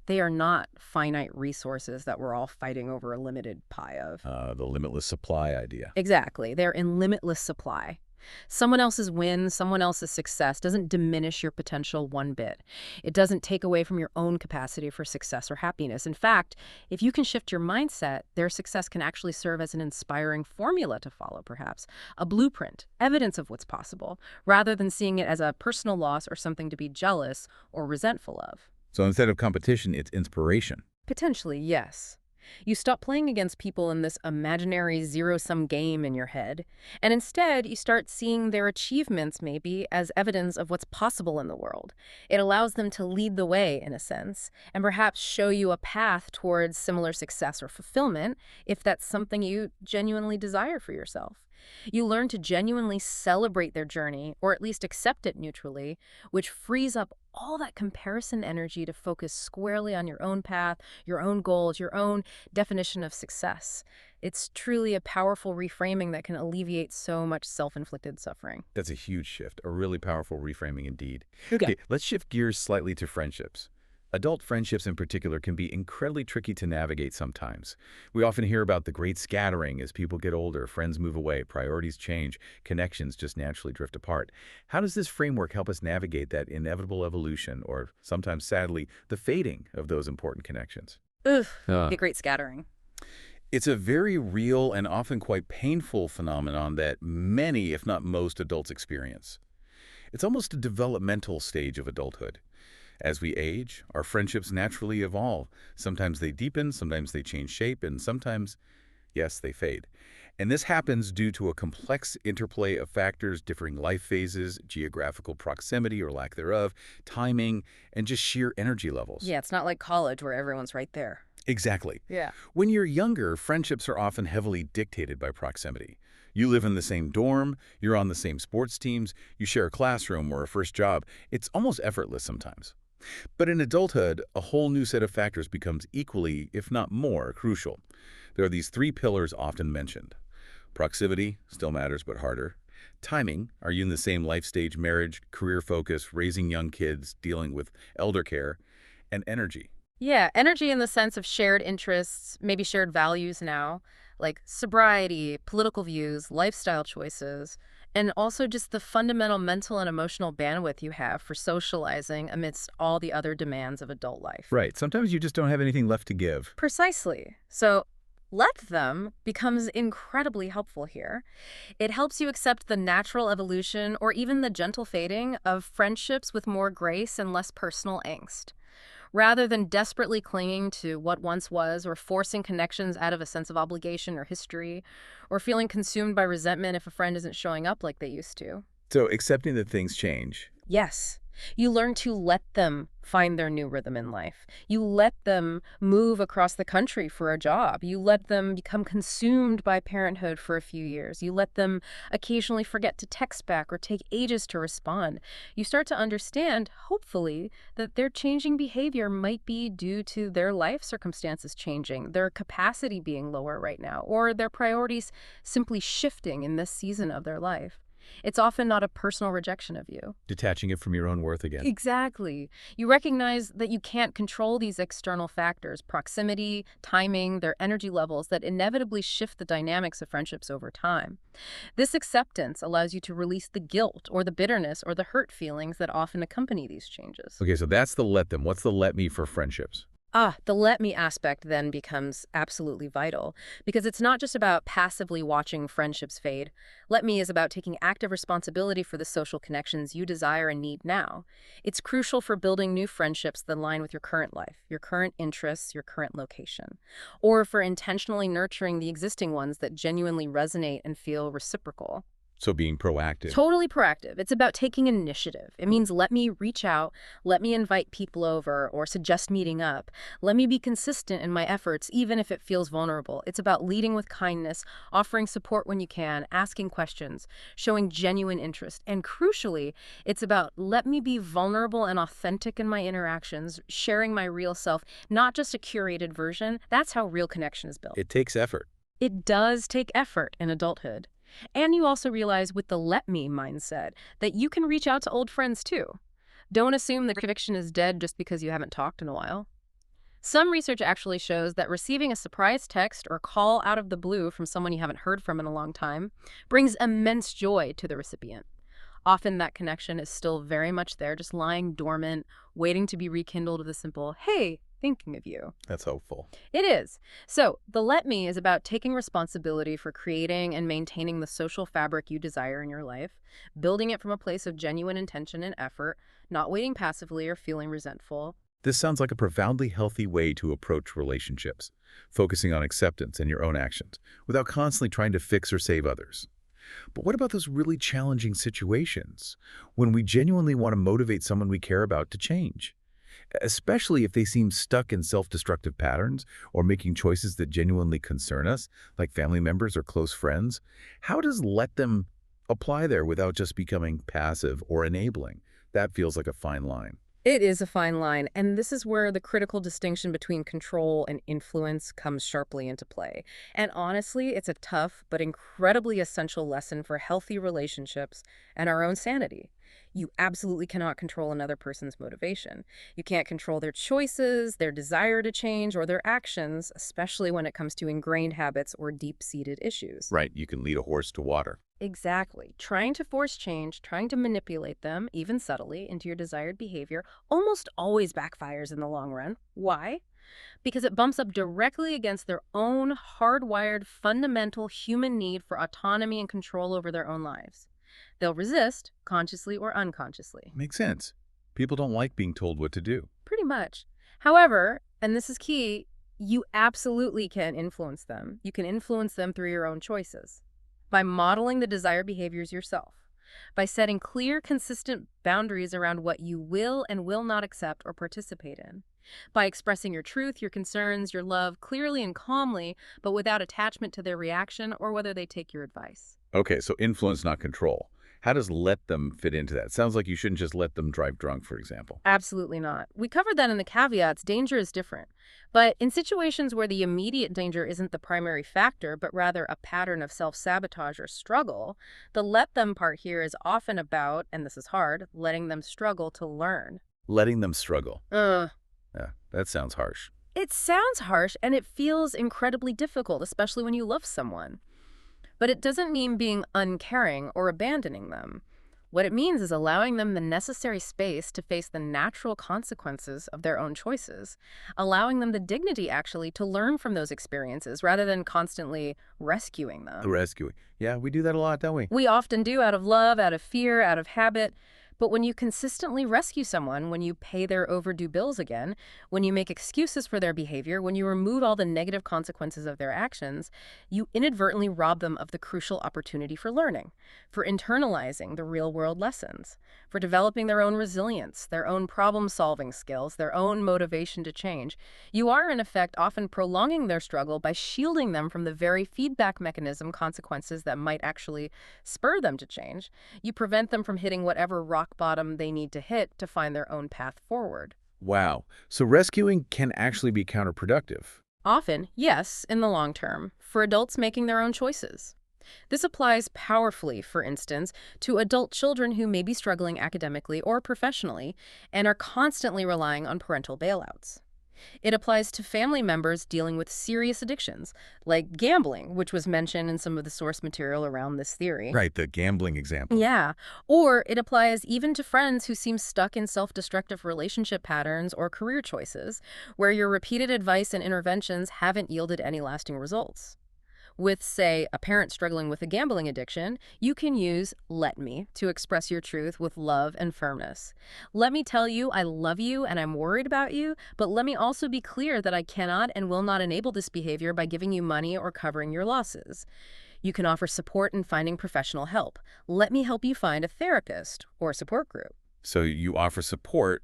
they are not finite resources that we're all fighting over a limited pie of.
The limitless supply idea.
Exactly. They're in limitless supply. Someone else's win, someone else's success doesn't diminish your potential one bit. It doesn't take away from your own capacity for success or happiness. In fact, if you can shift your mindset, their success can actually serve as an inspiring formula to follow, perhaps, a blueprint, evidence of what's possible, rather than seeing it as a personal loss or something to be jealous or resentful of.
So instead of competition, it's inspiration.
Potentially, yes. You stop playing against people in this imaginary zero-sum game in your head, and instead you start seeing their achievements maybe as evidence of what's possible in the world. It allows them to lead the way, in a sense, and perhaps show you a path towards similar success or fulfillment if that's something you genuinely desire for yourself. You learn to genuinely celebrate their journey, or at least accept it neutrally, which frees up all that comparison energy to focus squarely on your own path, your own goals, your own definition of success. It's truly a powerful reframing that can alleviate so much self-inflicted suffering.
That's a huge shift, a really powerful reframing indeed. Okay, let's shift gears slightly to friendships. Adult friendships in particular can be incredibly tricky to navigate sometimes. We often hear about the great scattering as people get older, friends move away, priorities change, connections just naturally drift apart. How does this framework help us navigate that inevitable evolution, or sometimes sadly, the fading of those important connections?
Ugh, the great scattering.
It's a very real and often quite painful phenomenon that many, if not most, adults experience. It's almost a developmental stage of adulthood. As we age, our friendships naturally evolve. Sometimes they deepen, sometimes they change shape, and sometimes, yes, they fade. And this happens due to a complex interplay of factors, differing life phases, geographical proximity or lack thereof, timing, and just sheer energy levels.
Yeah, it's not like college where everyone's right there.
Exactly.
Yeah.
When you're younger, friendships are often heavily dictated by proximity. You live in the same dorm, you're on the same sports teams, you share a classroom or a first job. It's almost effortless sometimes. But in adulthood, a whole new set of factors becomes equally, if not more, crucial. There are these three pillars often mentioned. Proximity still matters, but harder. Timing, are you in the same life stage, marriage, career focus, raising young kids, dealing with elder care? And energy.
Yeah, energy in the sense of shared interests, maybe shared values now, like sobriety, political views, lifestyle choices, and also just the fundamental mental and emotional bandwidth you have for socializing amidst all the other demands of adult life.
Right. Sometimes you just don't have anything left to give.
Precisely. So, let them becomes incredibly helpful here. It helps you accept the natural evolution or even the gentle fading of friendships with more grace and less personal angst. Rather than desperately clinging to what once was or forcing connections out of a sense of obligation or history, or feeling consumed by resentment if a friend isn't showing up like they used to.
So accepting that things change.
Yes, you learn to let them find their new rhythm in life. You let them move across the country for a job. You let them become consumed by parenthood for a few years. You let them occasionally forget to text back or take ages to respond. You start to understand, hopefully, that their changing behavior might be due to their life circumstances changing, their capacity being lower right now, or their priorities simply shifting in this season of their life. It's often not a personal rejection of you.
Detaching it from your own worth again.
Exactly. You recognize that you can't control these external factors, proximity, timing, their energy levels that inevitably shift the dynamics of friendships over time. This acceptance allows you to release the guilt or the bitterness or the hurt feelings that often accompany these changes.
Okay, so that's the let them. What's the let me for friendships?
The let me aspect then becomes absolutely vital because it's not just about passively watching friendships fade. Let me is about taking active responsibility for the social connections you desire and need now. It's crucial for building new friendships that align with your current life, your current interests, your current location, or for intentionally nurturing the existing ones that genuinely resonate and feel reciprocal.
So being proactive.
Totally proactive. It's about taking initiative. It means let me reach out, let me invite people over or suggest meeting up. Let me be consistent in my efforts, even if it feels vulnerable. It's about leading with kindness, offering support when you can, asking questions, showing genuine interest. And crucially, it's about let me be vulnerable and authentic in my interactions, sharing my real self, not just a curated version. That's how real connection is built.
It takes effort.
It does take effort in adulthood. And you also realize with the let me mindset that you can reach out to old friends too. Don't assume the conviction is dead just because you haven't talked in a while. Some research actually shows that receiving a surprise text or call out of the blue from someone you haven't heard from in a long time brings immense joy to the recipient. Often that connection is still very much there, just lying dormant, waiting to be rekindled with a simple, hey, thinking of you.
That's hopeful.
It is. So the let me is about taking responsibility for creating and maintaining the social fabric you desire in your life, building it from a place of genuine intention and effort, not waiting passively or feeling resentful.
This sounds like a profoundly healthy way to approach relationships, focusing on acceptance and your own actions, without constantly trying to fix or save others. But what about those really challenging situations when we genuinely want to motivate someone we care about to change? Especially if they seem stuck in self-destructive patterns or making choices that genuinely concern us, like family members or close friends. How does let them apply there without just becoming passive or enabling? That feels like a fine line.
It is a fine line, and this is where the critical distinction between control and influence comes sharply into play. And honestly, it's a tough but incredibly essential lesson for healthy relationships and our own sanity. You absolutely cannot control another person's motivation. You can't control their choices, their desire to change, or their actions, especially when it comes to ingrained habits or deep-seated issues.
Right, you can lead a horse to water.
Exactly. Trying to force change, trying to manipulate them, even subtly, into your desired behavior almost always backfires in the long run. Why? Because it bumps up directly against their own hardwired, fundamental human need for autonomy and control over their own lives. They'll resist, consciously or unconsciously.
Makes sense. People don't like being told what to do.
Pretty much. However, and this is key, you absolutely can influence them. You can influence them through your own choices. By modeling the desired behaviors yourself. By setting clear, consistent boundaries around what you will and will not accept or participate in. By expressing your truth, your concerns, your love clearly and calmly, but without attachment to their reaction or whether they take your advice.
Okay, so influence, not control. How does let them fit into that? Sounds like you shouldn't just let them drive drunk, for example.
Absolutely not. We covered that in the caveats. Danger is different. But in situations where the immediate danger isn't the primary factor, but rather a pattern of self-sabotage or struggle, the let them part here is often about, and this is hard, letting them struggle to learn.
Letting them struggle.
Ugh.
Yeah, that sounds harsh.
It sounds harsh and it feels incredibly difficult, especially when you love someone. But it doesn't mean being uncaring or abandoning them. What it means is allowing them the necessary space to face the natural consequences of their own choices, allowing them the dignity, actually, to learn from those experiences rather than constantly rescuing them.
The rescuing. Yeah, we do that a lot, don't we?
We often do, out of love, out of fear, out of habit. But when you consistently rescue someone, when you pay their overdue bills again, when you make excuses for their behavior, when you remove all the negative consequences of their actions, you inadvertently rob them of the crucial opportunity for learning, for internalizing the real-world lessons, for developing their own resilience, their own problem-solving skills, their own motivation to change. You are, in effect, often prolonging their struggle by shielding them from the very feedback mechanism consequences that might actually spur them to change. You prevent them from hitting whatever rock bottom they need to hit to find their own path forward.
Wow. So rescuing can actually be counterproductive.
Often, yes, in the long term, for adults making their own choices. This applies powerfully, for instance, to adult children who may be struggling academically or professionally and are constantly relying on parental bailouts. It applies to family members dealing with serious addictions, like gambling, which was mentioned in some of the source material around this theory.
Right, the gambling example.
Yeah. Or it applies even to friends who seem stuck in self-destructive relationship patterns or career choices, where your repeated advice and interventions haven't yielded any lasting results. With, say, a parent struggling with a gambling addiction, you can use "let me" to express your truth with love and firmness. Let me tell you I love you and I'm worried about you, but let me also be clear that I cannot and will not enable this behavior by giving you money or covering your losses. You can offer support in finding professional help. Let me help you find a therapist or support group.
So you offer support,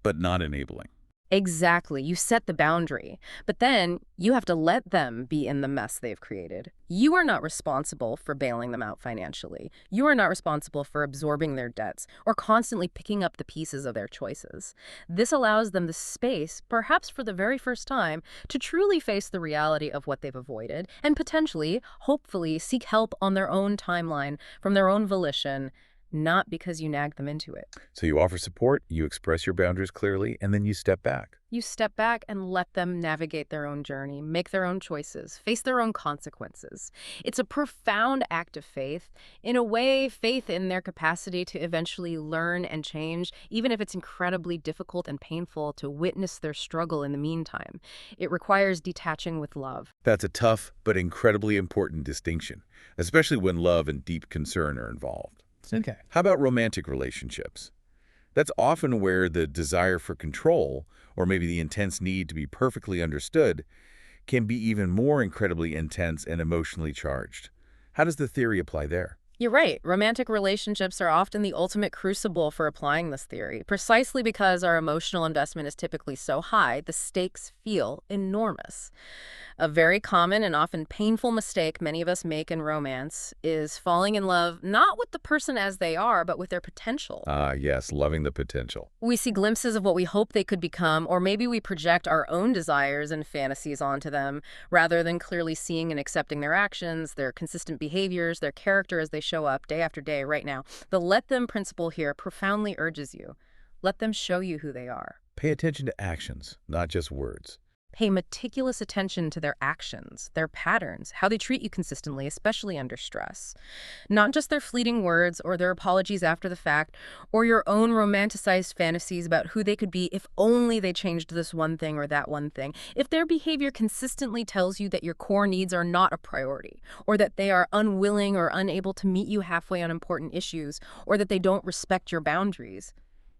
but not enabling.
Exactly. You set the boundary, but then you have to let them be in the mess they've created. You are not responsible for bailing them out financially. You are not responsible for absorbing their debts or constantly picking up the pieces of their choices. This allows them the space, perhaps for the very first time, to truly face the reality of what they've avoided and potentially, hopefully, seek help on their own timeline, from their own volition, not because you nagged them into it.
So you offer support, you express your boundaries clearly, and then you step back.
You step back and let them navigate their own journey, make their own choices, face their own consequences. It's a profound act of faith. In a way, faith in their capacity to eventually learn and change, even if it's incredibly difficult and painful to witness their struggle in the meantime. It requires detaching with love.
That's a tough but incredibly important distinction, especially when love and deep concern are involved.
Okay.
How about romantic relationships? That's often where the desire for control, or maybe the intense need to be perfectly understood, can be even more incredibly intense and emotionally charged. How does the theory apply there?
You're right. Romantic relationships are often the ultimate crucible for applying this theory. Precisely because our emotional investment is typically so high, the stakes feel enormous. A very common and often painful mistake many of us make in romance is falling in love not with the person as they are, but with their potential.
Ah, yes, loving the potential.
We see glimpses of what we hope they could become, or maybe we project our own desires and fantasies onto them, rather than clearly seeing and accepting their actions, their consistent behaviors, their character as they show up day after day right now. The let them principle here profoundly urges you. Let them show you who they are.
Pay attention to actions, not just words.
Pay meticulous attention to their actions, their patterns, how they treat you consistently, especially under stress. Not just their fleeting words or their apologies after the fact, or your own romanticized fantasies about who they could be if only they changed this one thing or that one thing. If their behavior consistently tells you that your core needs are not a priority, or that they are unwilling or unable to meet you halfway on important issues, or that they don't respect your boundaries,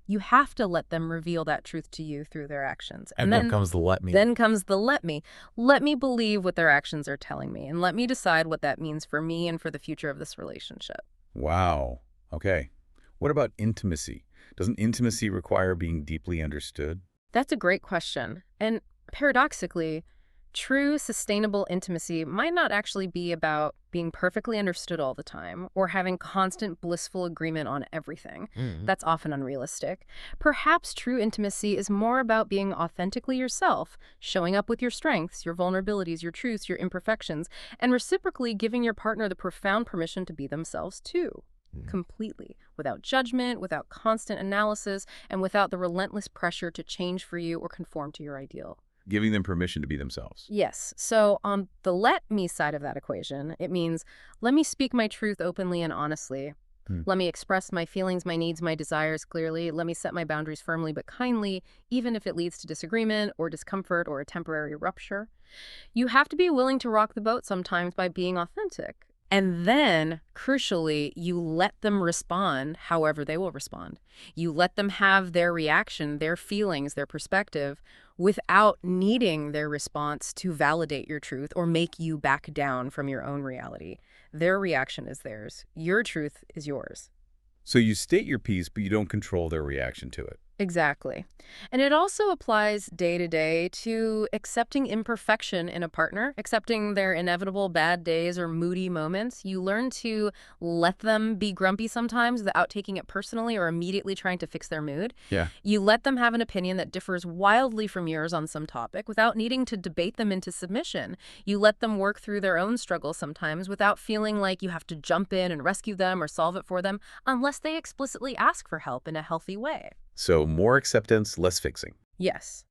you have to let them reveal that truth to you through their actions.
And then comes the let me.
Then comes the let me. Let me believe what their actions are telling me, and let me decide what that means for me and for the future of this relationship.
Wow. Okay. What about intimacy? Doesn't intimacy require being deeply understood?
That's a great question. And paradoxically, true sustainable intimacy might not actually be about being perfectly understood all the time or having constant blissful agreement on everything. That's often unrealistic. Perhaps true intimacy is more about being authentically yourself, showing up with your strengths, your vulnerabilities, your truths, your imperfections, and reciprocally giving your partner the profound permission to be themselves too. Completely, without judgment, without constant analysis, and without the relentless pressure to change for you or conform to your ideal.
Giving them permission to be themselves.
Yes. So on the let me side of that equation, it means let me speak my truth openly and honestly. Let me express my feelings, my needs, my desires clearly. Let me set my boundaries firmly but kindly, even if it leads to disagreement or discomfort or a temporary rupture. You have to be willing to rock the boat sometimes by being authentic. And then, crucially, you let them respond however they will respond. You let them have their reaction, their feelings, their perspective, without needing their response to validate your truth or make you back down from your own reality. Their reaction is theirs. Your truth is yours.
So you state your piece, but you don't control their reaction to it.
Exactly. And it also applies day to day to accepting imperfection in a partner, accepting their inevitable bad days or moody moments. You learn to let them be grumpy sometimes without taking it personally or immediately trying to fix their mood.
Yeah.
You let them have an opinion that differs wildly from yours on some topic without needing to debate them into submission. You let them work through their own struggles sometimes without feeling like you have to jump in and rescue them or solve it for them unless they explicitly ask for help in a healthy way.
So more acceptance, less fixing.
Yes.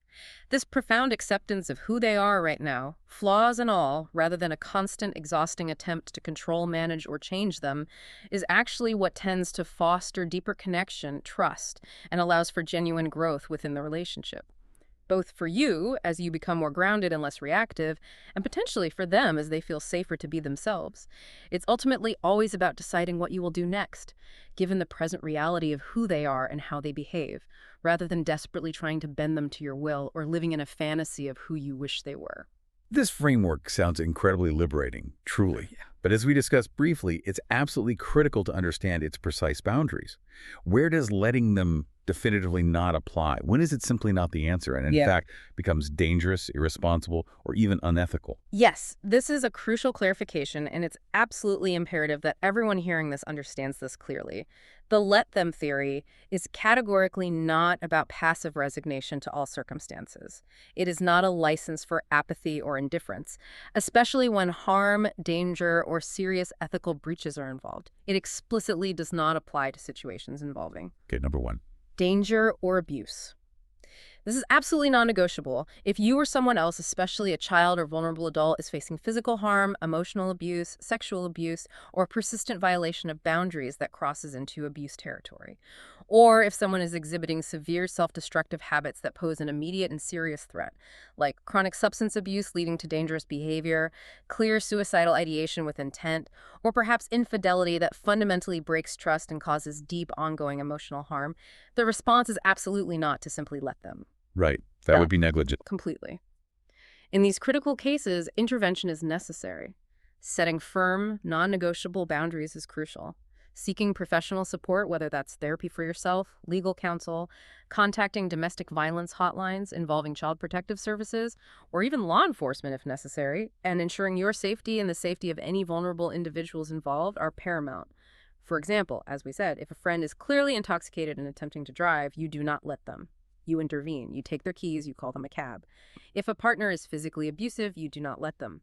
This profound acceptance of who they are right now, flaws and all, rather than a constant, exhausting attempt to control, manage, or change them, is actually what tends to foster deeper connection, trust, and allows for genuine growth within the relationship. Both for you, as you become more grounded and less reactive, and potentially for them as they feel safer to be themselves. It's ultimately always about deciding what you will do next, given the present reality of who they are and how they behave, rather than desperately trying to bend them to your will or living in a fantasy of who you wish they were.
This framework sounds incredibly liberating, truly.
Yeah.
But as we discussed briefly, it's absolutely critical to understand its precise boundaries. Where does letting them definitively not apply? When is it simply not the answer and, in fact, becomes dangerous, irresponsible, or even unethical?
Yes, this is a crucial clarification, and it's absolutely imperative that everyone hearing this understands this clearly. The let them theory is categorically not about passive resignation to all circumstances. It is not a license for apathy or indifference, especially when harm, danger, or serious ethical breaches are involved. It explicitly does not apply to situations involving
Okay, number one.
danger or abuse. This is absolutely non-negotiable. If you or someone else, especially a child or vulnerable adult, is facing physical harm, emotional abuse, sexual abuse, or persistent violation of boundaries that crosses into abuse territory, or if someone is exhibiting severe self-destructive habits that pose an immediate and serious threat, like chronic substance abuse leading to dangerous behavior, clear suicidal ideation with intent, or perhaps infidelity that fundamentally breaks trust and causes deep ongoing emotional harm, the response is absolutely not to simply let them.
Right. That would be negligent.
Completely. In these critical cases, intervention is necessary. Setting firm, non-negotiable boundaries is crucial. Seeking professional support, whether that's therapy for yourself, legal counsel, contacting domestic violence hotlines involving child protective services, or even law enforcement if necessary, and ensuring your safety and the safety of any vulnerable individuals involved are paramount. For example, as we said, if a friend is clearly intoxicated and attempting to drive, you do not let them. You intervene. You take their keys. You call them a cab. If a partner is physically abusive, you do not let them.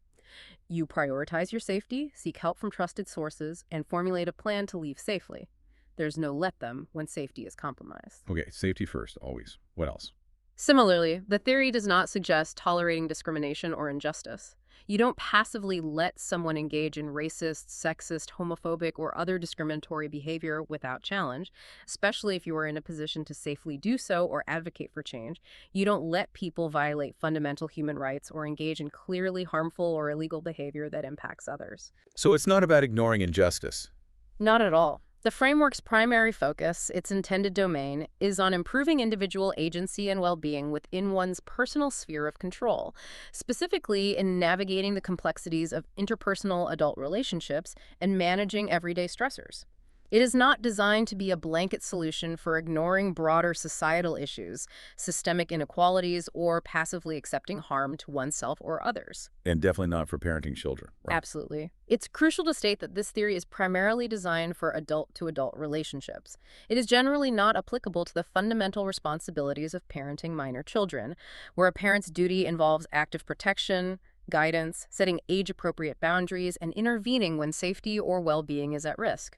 You prioritize your safety, seek help from trusted sources, and formulate a plan to leave safely. There's no let them when safety is compromised.
Okay, safety first, always. What else?
Similarly, the theory does not suggest tolerating discrimination or injustice. You don't passively let someone engage in racist, sexist, homophobic, or other discriminatory behavior without challenge, especially if you are in a position to safely do so or advocate for change. You don't let people violate fundamental human rights or engage in clearly harmful or illegal behavior that impacts others.
So it's not about ignoring injustice.
Not at all. The framework's primary focus, its intended domain, is on improving individual agency and well-being within one's personal sphere of control, specifically in navigating the complexities of interpersonal adult relationships and managing everyday stressors. It is not designed to be a blanket solution for ignoring broader societal issues, systemic inequalities, or passively accepting harm to oneself or others.
And definitely not for parenting children. Right?
Absolutely. It's crucial to state that this theory is primarily designed for adult-to-adult relationships. It is generally not applicable to the fundamental responsibilities of parenting minor children, where a parent's duty involves active protection, guidance, setting age-appropriate boundaries, and intervening when safety or well-being is at risk.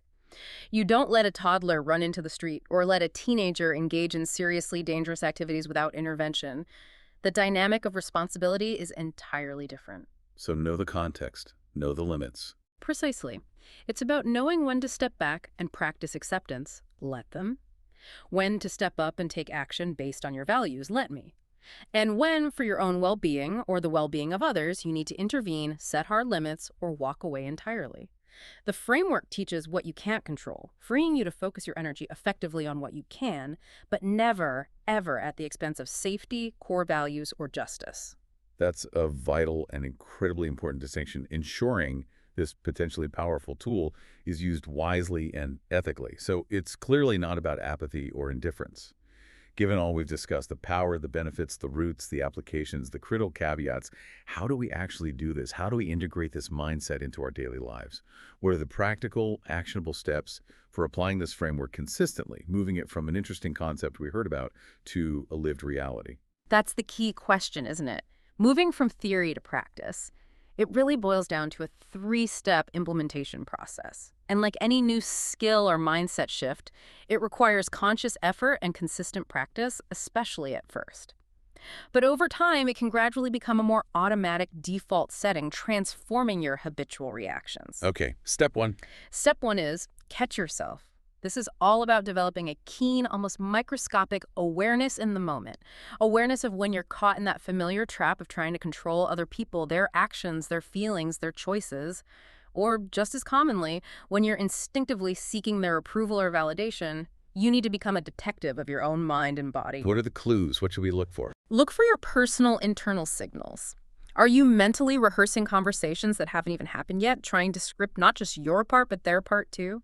You don't let a toddler run into the street or let a teenager engage in seriously dangerous activities without intervention. The dynamic of responsibility is entirely different.
So know the context, know the limits.
Precisely. It's about knowing when to step back and practice acceptance, let them. When to step up and take action based on your values, let me. And when, for your own well-being or the well-being of others, you need to intervene, set hard limits, or walk away entirely. The framework teaches what you can't control, freeing you to focus your energy effectively on what you can, but never, ever at the expense of safety, core values, or justice.
That's a vital and incredibly important distinction, ensuring this potentially powerful tool is used wisely and ethically. So it's clearly not about apathy or indifference. Given all we've discussed, the power, the benefits, the roots, the applications, the critical caveats, how do we actually do this? How do we integrate this mindset into our daily lives? What are the practical, actionable steps for applying this framework consistently, moving it from an interesting concept we heard about to a lived reality?
That's the key question, isn't it? Moving from theory to practice. It really boils down to a three-step implementation process. And like any new skill or mindset shift, it requires conscious effort and consistent practice, especially at first. But over time, it can gradually become a more automatic default setting, transforming your habitual reactions.
Okay, step one.
Step one is catch yourself. This is all about developing a keen, almost microscopic awareness in the moment. Awareness of when you're caught in that familiar trap of trying to control other people, their actions, their feelings, their choices. Or just as commonly, when you're instinctively seeking their approval or validation, you need to become a detective of your own mind and body.
What are the clues? What should we look for?
Look for your personal internal signals. Are you mentally rehearsing conversations that haven't even happened yet, trying to script not just your part, but their part too?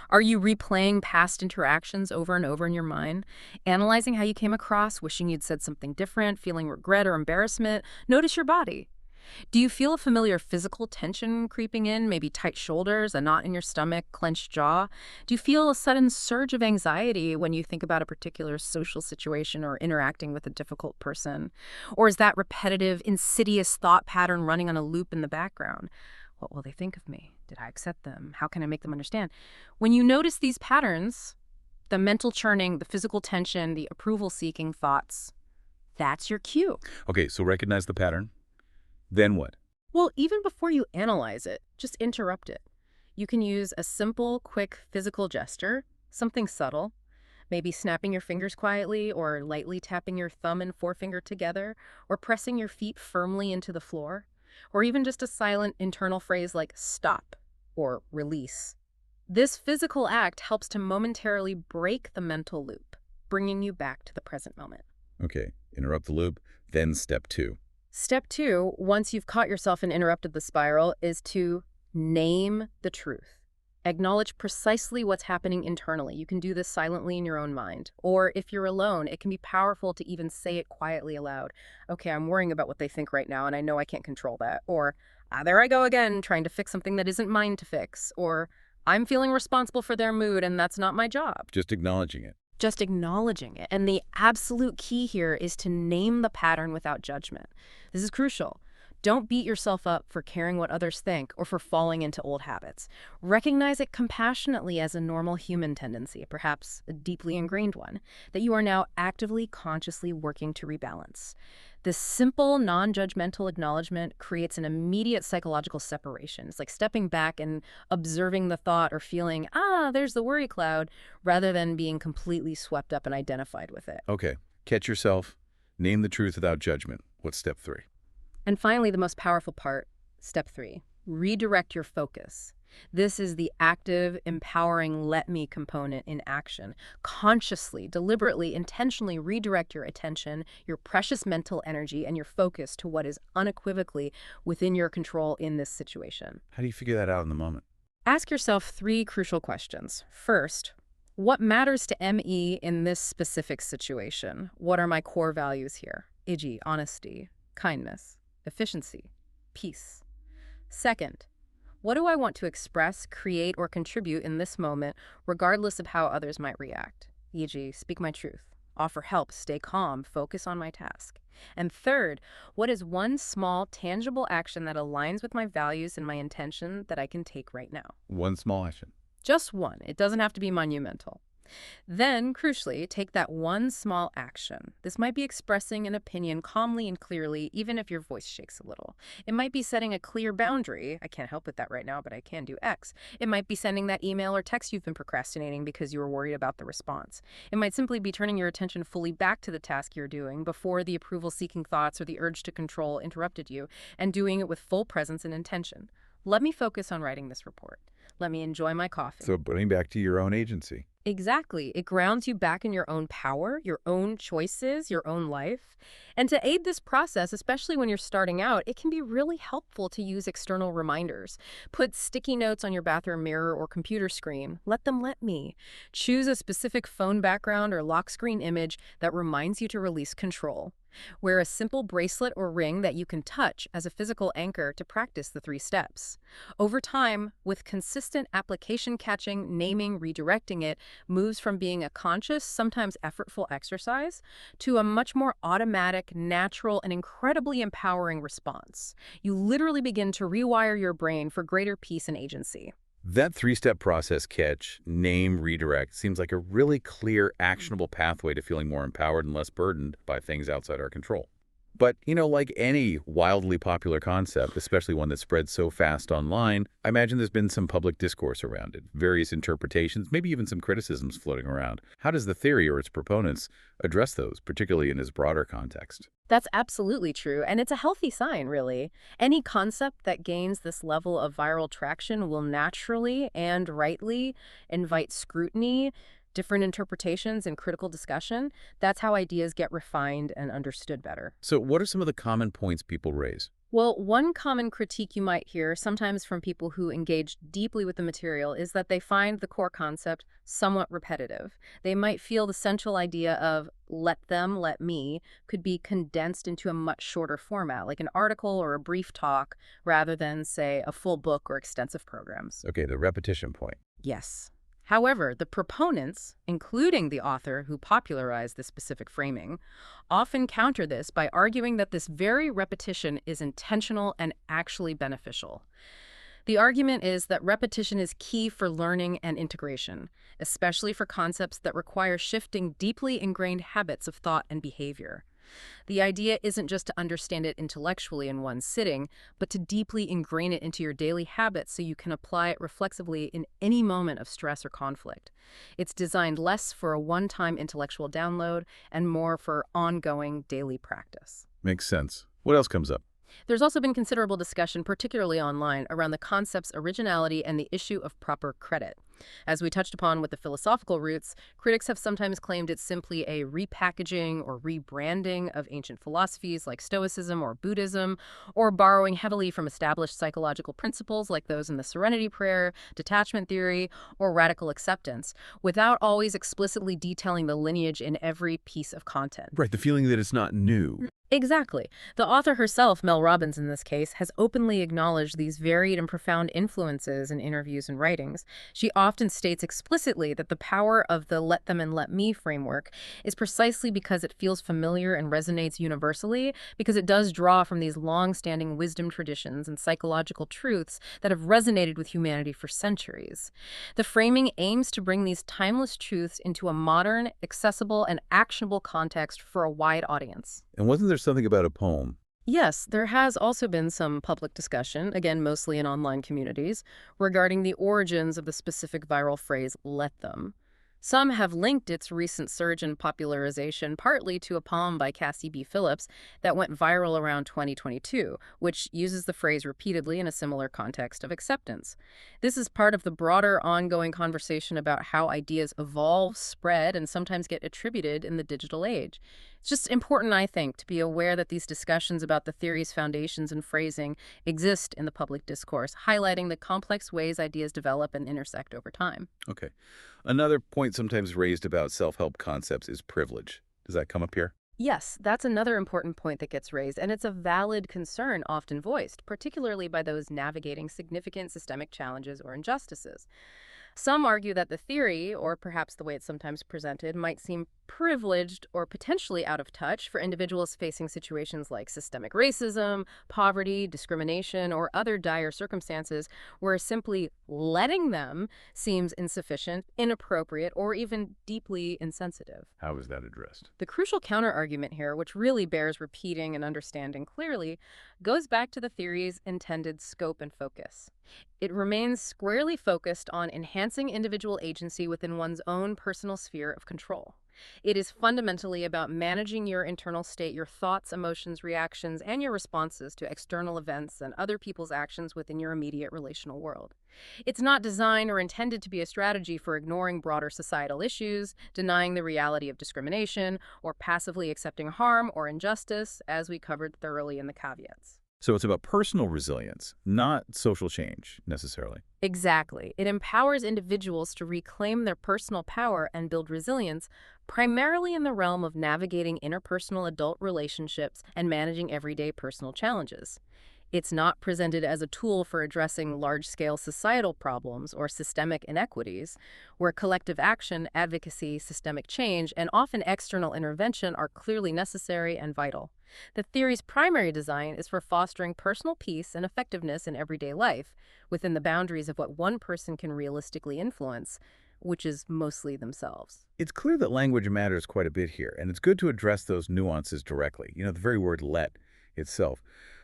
Are you replaying past interactions over and over in your mind, analyzing how you came across, wishing you'd said something different, feeling regret or embarrassment? Notice your body. Do you feel a familiar physical tension creeping in, maybe tight shoulders, a knot in your stomach, clenched jaw? Do you feel a sudden surge of anxiety when you think about a particular social situation or interacting with a difficult person? Or is that repetitive, insidious thought pattern running on a loop in the background? What will they think of me? Did I accept them? How can I make them understand? When you notice these patterns, the mental churning, the physical tension, the approval-seeking thoughts, that's your cue.
Okay, so recognize the pattern. Then what?
Well, even before you analyze it, just interrupt it. You can use a simple, quick physical gesture, something subtle, maybe snapping your fingers quietly or lightly tapping your thumb and forefinger together or pressing your feet firmly into the floor, or even just a silent internal phrase like stop or release. This physical act helps to momentarily break the mental loop, bringing you back to the present moment.
Okay, interrupt the loop, then step two.
Step two, once you've caught yourself and interrupted the spiral, is to name the truth. Acknowledge precisely what's happening internally. You can do this silently in your own mind. Or if you're alone, it can be powerful to even say it quietly aloud. Okay, I'm worrying about what they think right now, and I know I can't control that. Or, there I go again, trying to fix something that isn't mine to fix. Or, I'm feeling responsible for their mood, and that's not my job.
Just acknowledging it.
Just acknowledging it. And the absolute key here is to name the pattern without judgment. This is crucial. Don't beat yourself up for caring what others think or for falling into old habits. Recognize it compassionately as a normal human tendency, perhaps a deeply ingrained one, that you are now actively, consciously working to rebalance. This simple, non-judgmental acknowledgement creates an immediate psychological separation. It's like stepping back and observing the thought or feeling, there's the worry cloud, rather than being completely swept up and identified with it.
Okay, catch yourself, name the truth without judgment. What's step 3?
And finally, the most powerful part, step 3, redirect your focus. This is the active, empowering let me component in action. Consciously, deliberately, intentionally redirect your attention, your precious mental energy, and your focus to what is unequivocally within your control in this situation.
How do you figure that out in the moment?
Ask yourself 3 crucial questions. First, what matters to ME in this specific situation? What are my core values here? E.g., honesty, kindness, efficiency, peace. Second, what do I want to express, create, or contribute in this moment, regardless of how others might react? E.g., speak my truth, offer help, stay calm, focus on my task. And third, what is one small, tangible action that aligns with my values and my intention that I can take right now?
One small action.
Just one. It doesn't have to be monumental. Then, crucially, take that one small action. This might be expressing an opinion calmly and clearly, even if your voice shakes a little. It might be setting a clear boundary. I can't help with that right now, but I can do X. It might be sending that email or text you've been procrastinating because you were worried about the response. It might simply be turning your attention fully back to the task you're doing before the approval-seeking thoughts or the urge to control interrupted you, and doing it with full presence and intention. Let me focus on writing this report. Let me enjoy my coffee.
So putting back to your own agency.
Exactly. It grounds you back in your own power, your own choices, your own life. And to aid this process, especially when you're starting out, it can be really helpful to use external reminders. Put sticky notes on your bathroom mirror or computer screen. Let them let me. Choose a specific phone background or lock screen image that reminds you to release control. Wear a simple bracelet or ring that you can touch as a physical anchor to practice the 3 steps. Over time, with consistent application catching, naming, redirecting it, moves from being a conscious, sometimes effortful exercise to a much more automatic, natural, and incredibly empowering response. You literally begin to rewire your brain for greater peace and agency.
That 3-step process, catch, name, redirect, seems like a really clear, actionable pathway to feeling more empowered and less burdened by things outside our control. But, like any wildly popular concept, especially one that spreads so fast online, I imagine there's been some public discourse around it, various interpretations, maybe even some criticisms floating around. How does the theory or its proponents address those, particularly in this broader context?
That's absolutely true, and it's a healthy sign, really. Any concept that gains this level of viral traction will naturally and rightly invite scrutiny, different interpretations, and critical discussion. That's how ideas get refined and understood better.
So what are some of the common points people raise?
Well, one common critique you might hear, sometimes from people who engage deeply with the material, is that they find the core concept somewhat repetitive. They might feel the central idea of let them, let me, could be condensed into a much shorter format, like an article or a brief talk, rather than, say, a full book or extensive programs.
Okay, the repetition point.
Yes. However, the proponents, including the author who popularized this specific framing, often counter this by arguing that this very repetition is intentional and actually beneficial. The argument is that repetition is key for learning and integration, especially for concepts that require shifting deeply ingrained habits of thought and behavior. The idea isn't just to understand it intellectually in one sitting, but to deeply ingrain it into your daily habits so you can apply it reflexively in any moment of stress or conflict. It's designed less for a one-time intellectual download and more for ongoing daily practice.
Makes sense. What else comes up?
There's also been considerable discussion, particularly online, around the concept's originality and the issue of proper credit. As we touched upon with the philosophical roots, critics have sometimes claimed it's simply a repackaging or rebranding of ancient philosophies like Stoicism or Buddhism, or borrowing heavily from established psychological principles like those in the Serenity Prayer, detachment theory, or radical acceptance, without always explicitly detailing the lineage in every piece of content.
Right, the feeling that it's not new.
Exactly. The author herself, Mel Robbins in this case, has openly acknowledged these varied and profound influences in interviews and writings. She often states explicitly that the power of the let them and let me framework is precisely because it feels familiar and resonates universally, because it does draw from these long-standing wisdom traditions and psychological truths that have resonated with humanity for centuries. The framing aims to bring these timeless truths into a modern, accessible, and actionable context for a wide audience.
And wasn't there something about a poem?
Yes, there has also been some public discussion, again mostly in online communities, regarding the origins of the specific viral phrase, let them. Some have linked its recent surge in popularization partly to a poem by Cassie B. Phillips that went viral around 2022, which uses the phrase repeatedly in a similar context of acceptance. This is part of the broader ongoing conversation about how ideas evolve, spread, and sometimes get attributed in the digital age. It's just important, I think, to be aware that these discussions about the theory's foundations and phrasing exist in the public discourse, highlighting the complex ways ideas develop and intersect over time.
Okay. Another point sometimes raised about self-help concepts is privilege. Does that come up here?
Yes, that's another important point that gets raised, and it's a valid concern often voiced, particularly by those navigating significant systemic challenges or injustices. Some argue that the theory, or perhaps the way it's sometimes presented, might seem privileged or potentially out of touch for individuals facing situations like systemic racism, poverty, discrimination, or other dire circumstances where simply letting them seems insufficient, inappropriate, or even deeply insensitive.
How is that addressed?
The crucial counterargument here, which really bears repeating and understanding clearly, goes back to the theory's intended scope and focus. It remains squarely focused on enhancing individual agency within one's own personal sphere of control. It is fundamentally about managing your internal state, your thoughts, emotions, reactions, and your responses to external events and other people's actions within your immediate relational world. It's not designed or intended to be a strategy for ignoring broader societal issues, denying the reality of discrimination, or passively accepting harm or injustice, as we covered thoroughly in the caveats.
So it's about personal resilience, not social change, necessarily.
Exactly. It empowers individuals to reclaim their personal power and build resilience, primarily in the realm of navigating interpersonal adult relationships and managing everyday personal challenges. It's not presented as a tool for addressing large-scale societal problems or systemic inequities, where collective action, advocacy, systemic change, and often external intervention are clearly necessary and vital. The theory's primary design is for fostering personal peace and effectiveness in everyday life, within the boundaries of what one person can realistically influence, which is mostly themselves.
It's clear that language matters quite a bit here, and it's good to address those nuances directly. The very word let itself.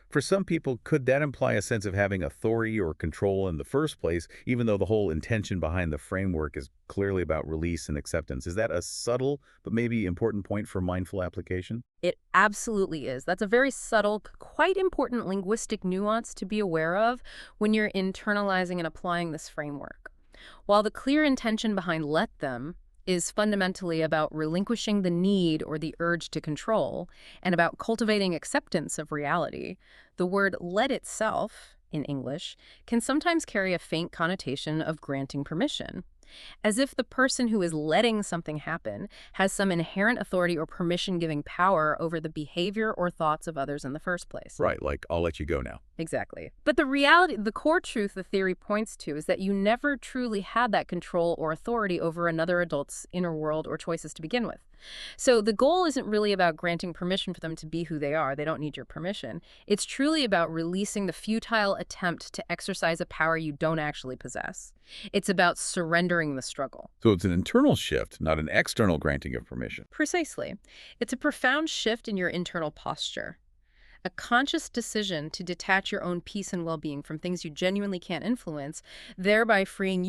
For some people, could that imply a sense of having authority or control in the first place, even though the whole intention behind the framework is clearly about release and acceptance? Is that a subtle but maybe important point for mindful application?
It absolutely is. That's a very subtle, quite important linguistic nuance to be aware of when you're internalizing and applying this framework. While the clear intention behind let them is fundamentally about relinquishing the need or the urge to control and about cultivating acceptance of reality, the word let itself, in English, can sometimes carry a faint connotation of granting permission, as if the person who is letting something happen has some inherent authority or permission-giving power over the behavior or thoughts of others in the first place.
Right, like, I'll let you go now.
Exactly. But the reality, the core truth the theory points to is that you never truly had that control or authority over another adult's inner world or choices to begin with. So the goal isn't really about granting permission for them to be who they are. They don't need your permission. It's truly about releasing the futile attempt to exercise a power you don't actually possess. It's about surrendering the struggle.
So it's an internal shift, not an external granting of permission.
Precisely. It's a profound shift in your internal posture. A conscious decision to detach your own peace and well-being from things you genuinely can't influence, thereby freeing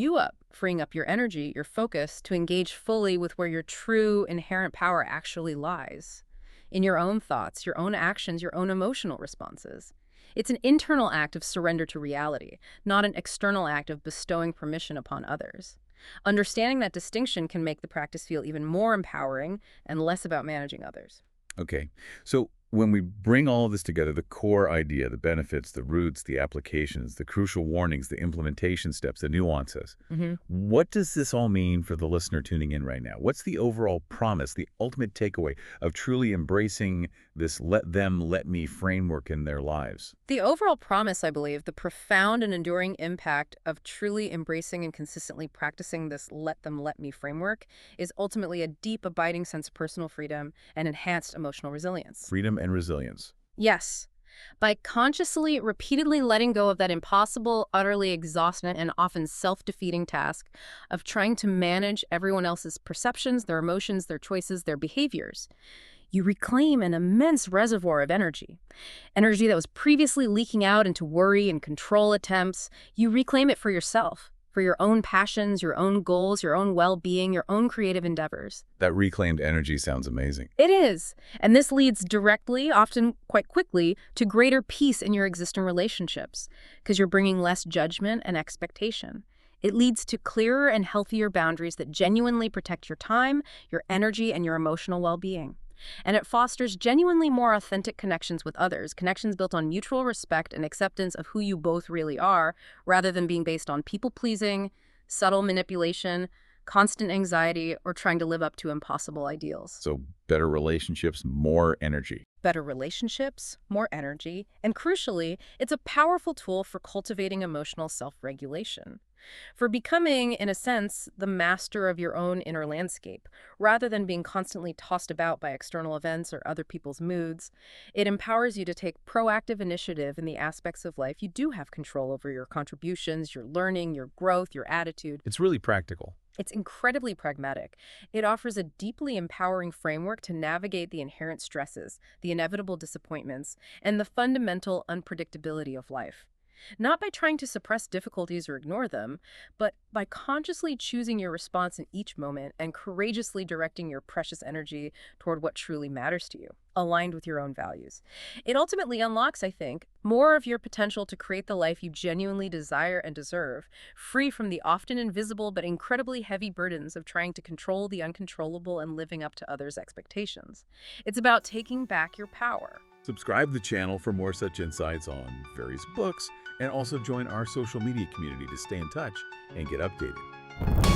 up your energy, your focus, to engage fully with where your true inherent power actually lies. In your own thoughts, your own actions, your own emotional responses. It's an internal act of surrender to reality, not an external act of bestowing permission upon others. Understanding that distinction can make the practice feel even more empowering and less about managing others.
Okay. So when we bring all of this together, the core idea, the benefits, the roots, the applications, the crucial warnings, the implementation steps, the nuances,
Hmm.
what does this all mean for the listener tuning in right now? What's the overall promise, the ultimate takeaway of truly embracing this let them, let me framework in their lives?
The overall promise, I believe, the profound and enduring impact of truly embracing and consistently practicing this let them, let me framework is ultimately a deep, abiding sense of personal freedom and enhanced emotional resilience.
Freedom and resilience.
Yes. By consciously, repeatedly letting go of that impossible, utterly exhausting, and often self-defeating task of trying to manage everyone else's perceptions, their emotions, their choices, their behaviors, you reclaim an immense reservoir of energy. Energy that was previously leaking out into worry and control attempts. You reclaim it for yourself, for your own passions, your own goals, your own well-being, your own creative endeavors.
That reclaimed energy sounds amazing.
It is. And this leads directly, often quite quickly, to greater peace in your existing relationships, because you're bringing less judgment and expectation. It leads to clearer and healthier boundaries that genuinely protect your time, your energy, and your emotional well-being. And it fosters genuinely more authentic connections with others, connections built on mutual respect and acceptance of who you both really are, rather than being based on people-pleasing, subtle manipulation, constant anxiety, or trying to live up to impossible ideals.
So better relationships, more energy.
Better relationships, more energy, and crucially, it's a powerful tool for cultivating emotional self-regulation. For becoming, in a sense, the master of your own inner landscape, rather than being constantly tossed about by external events or other people's moods. It empowers you to take proactive initiative in the aspects of life you do have control over: your contributions, your learning, your growth, your attitude.
It's really practical.
It's incredibly pragmatic. It offers a deeply empowering framework to navigate the inherent stresses, the inevitable disappointments, and the fundamental unpredictability of life. Not by trying to suppress difficulties or ignore them, but by consciously choosing your response in each moment and courageously directing your precious energy toward what truly matters to you, aligned with your own values. It ultimately unlocks, I think, more of your potential to create the life you genuinely desire and deserve, free from the often invisible but incredibly heavy burdens of trying to control the uncontrollable and living up to others' expectations. It's about taking back your power.
Subscribe to the channel for more such insights on various books, and also join our social media community to stay in touch and get updated.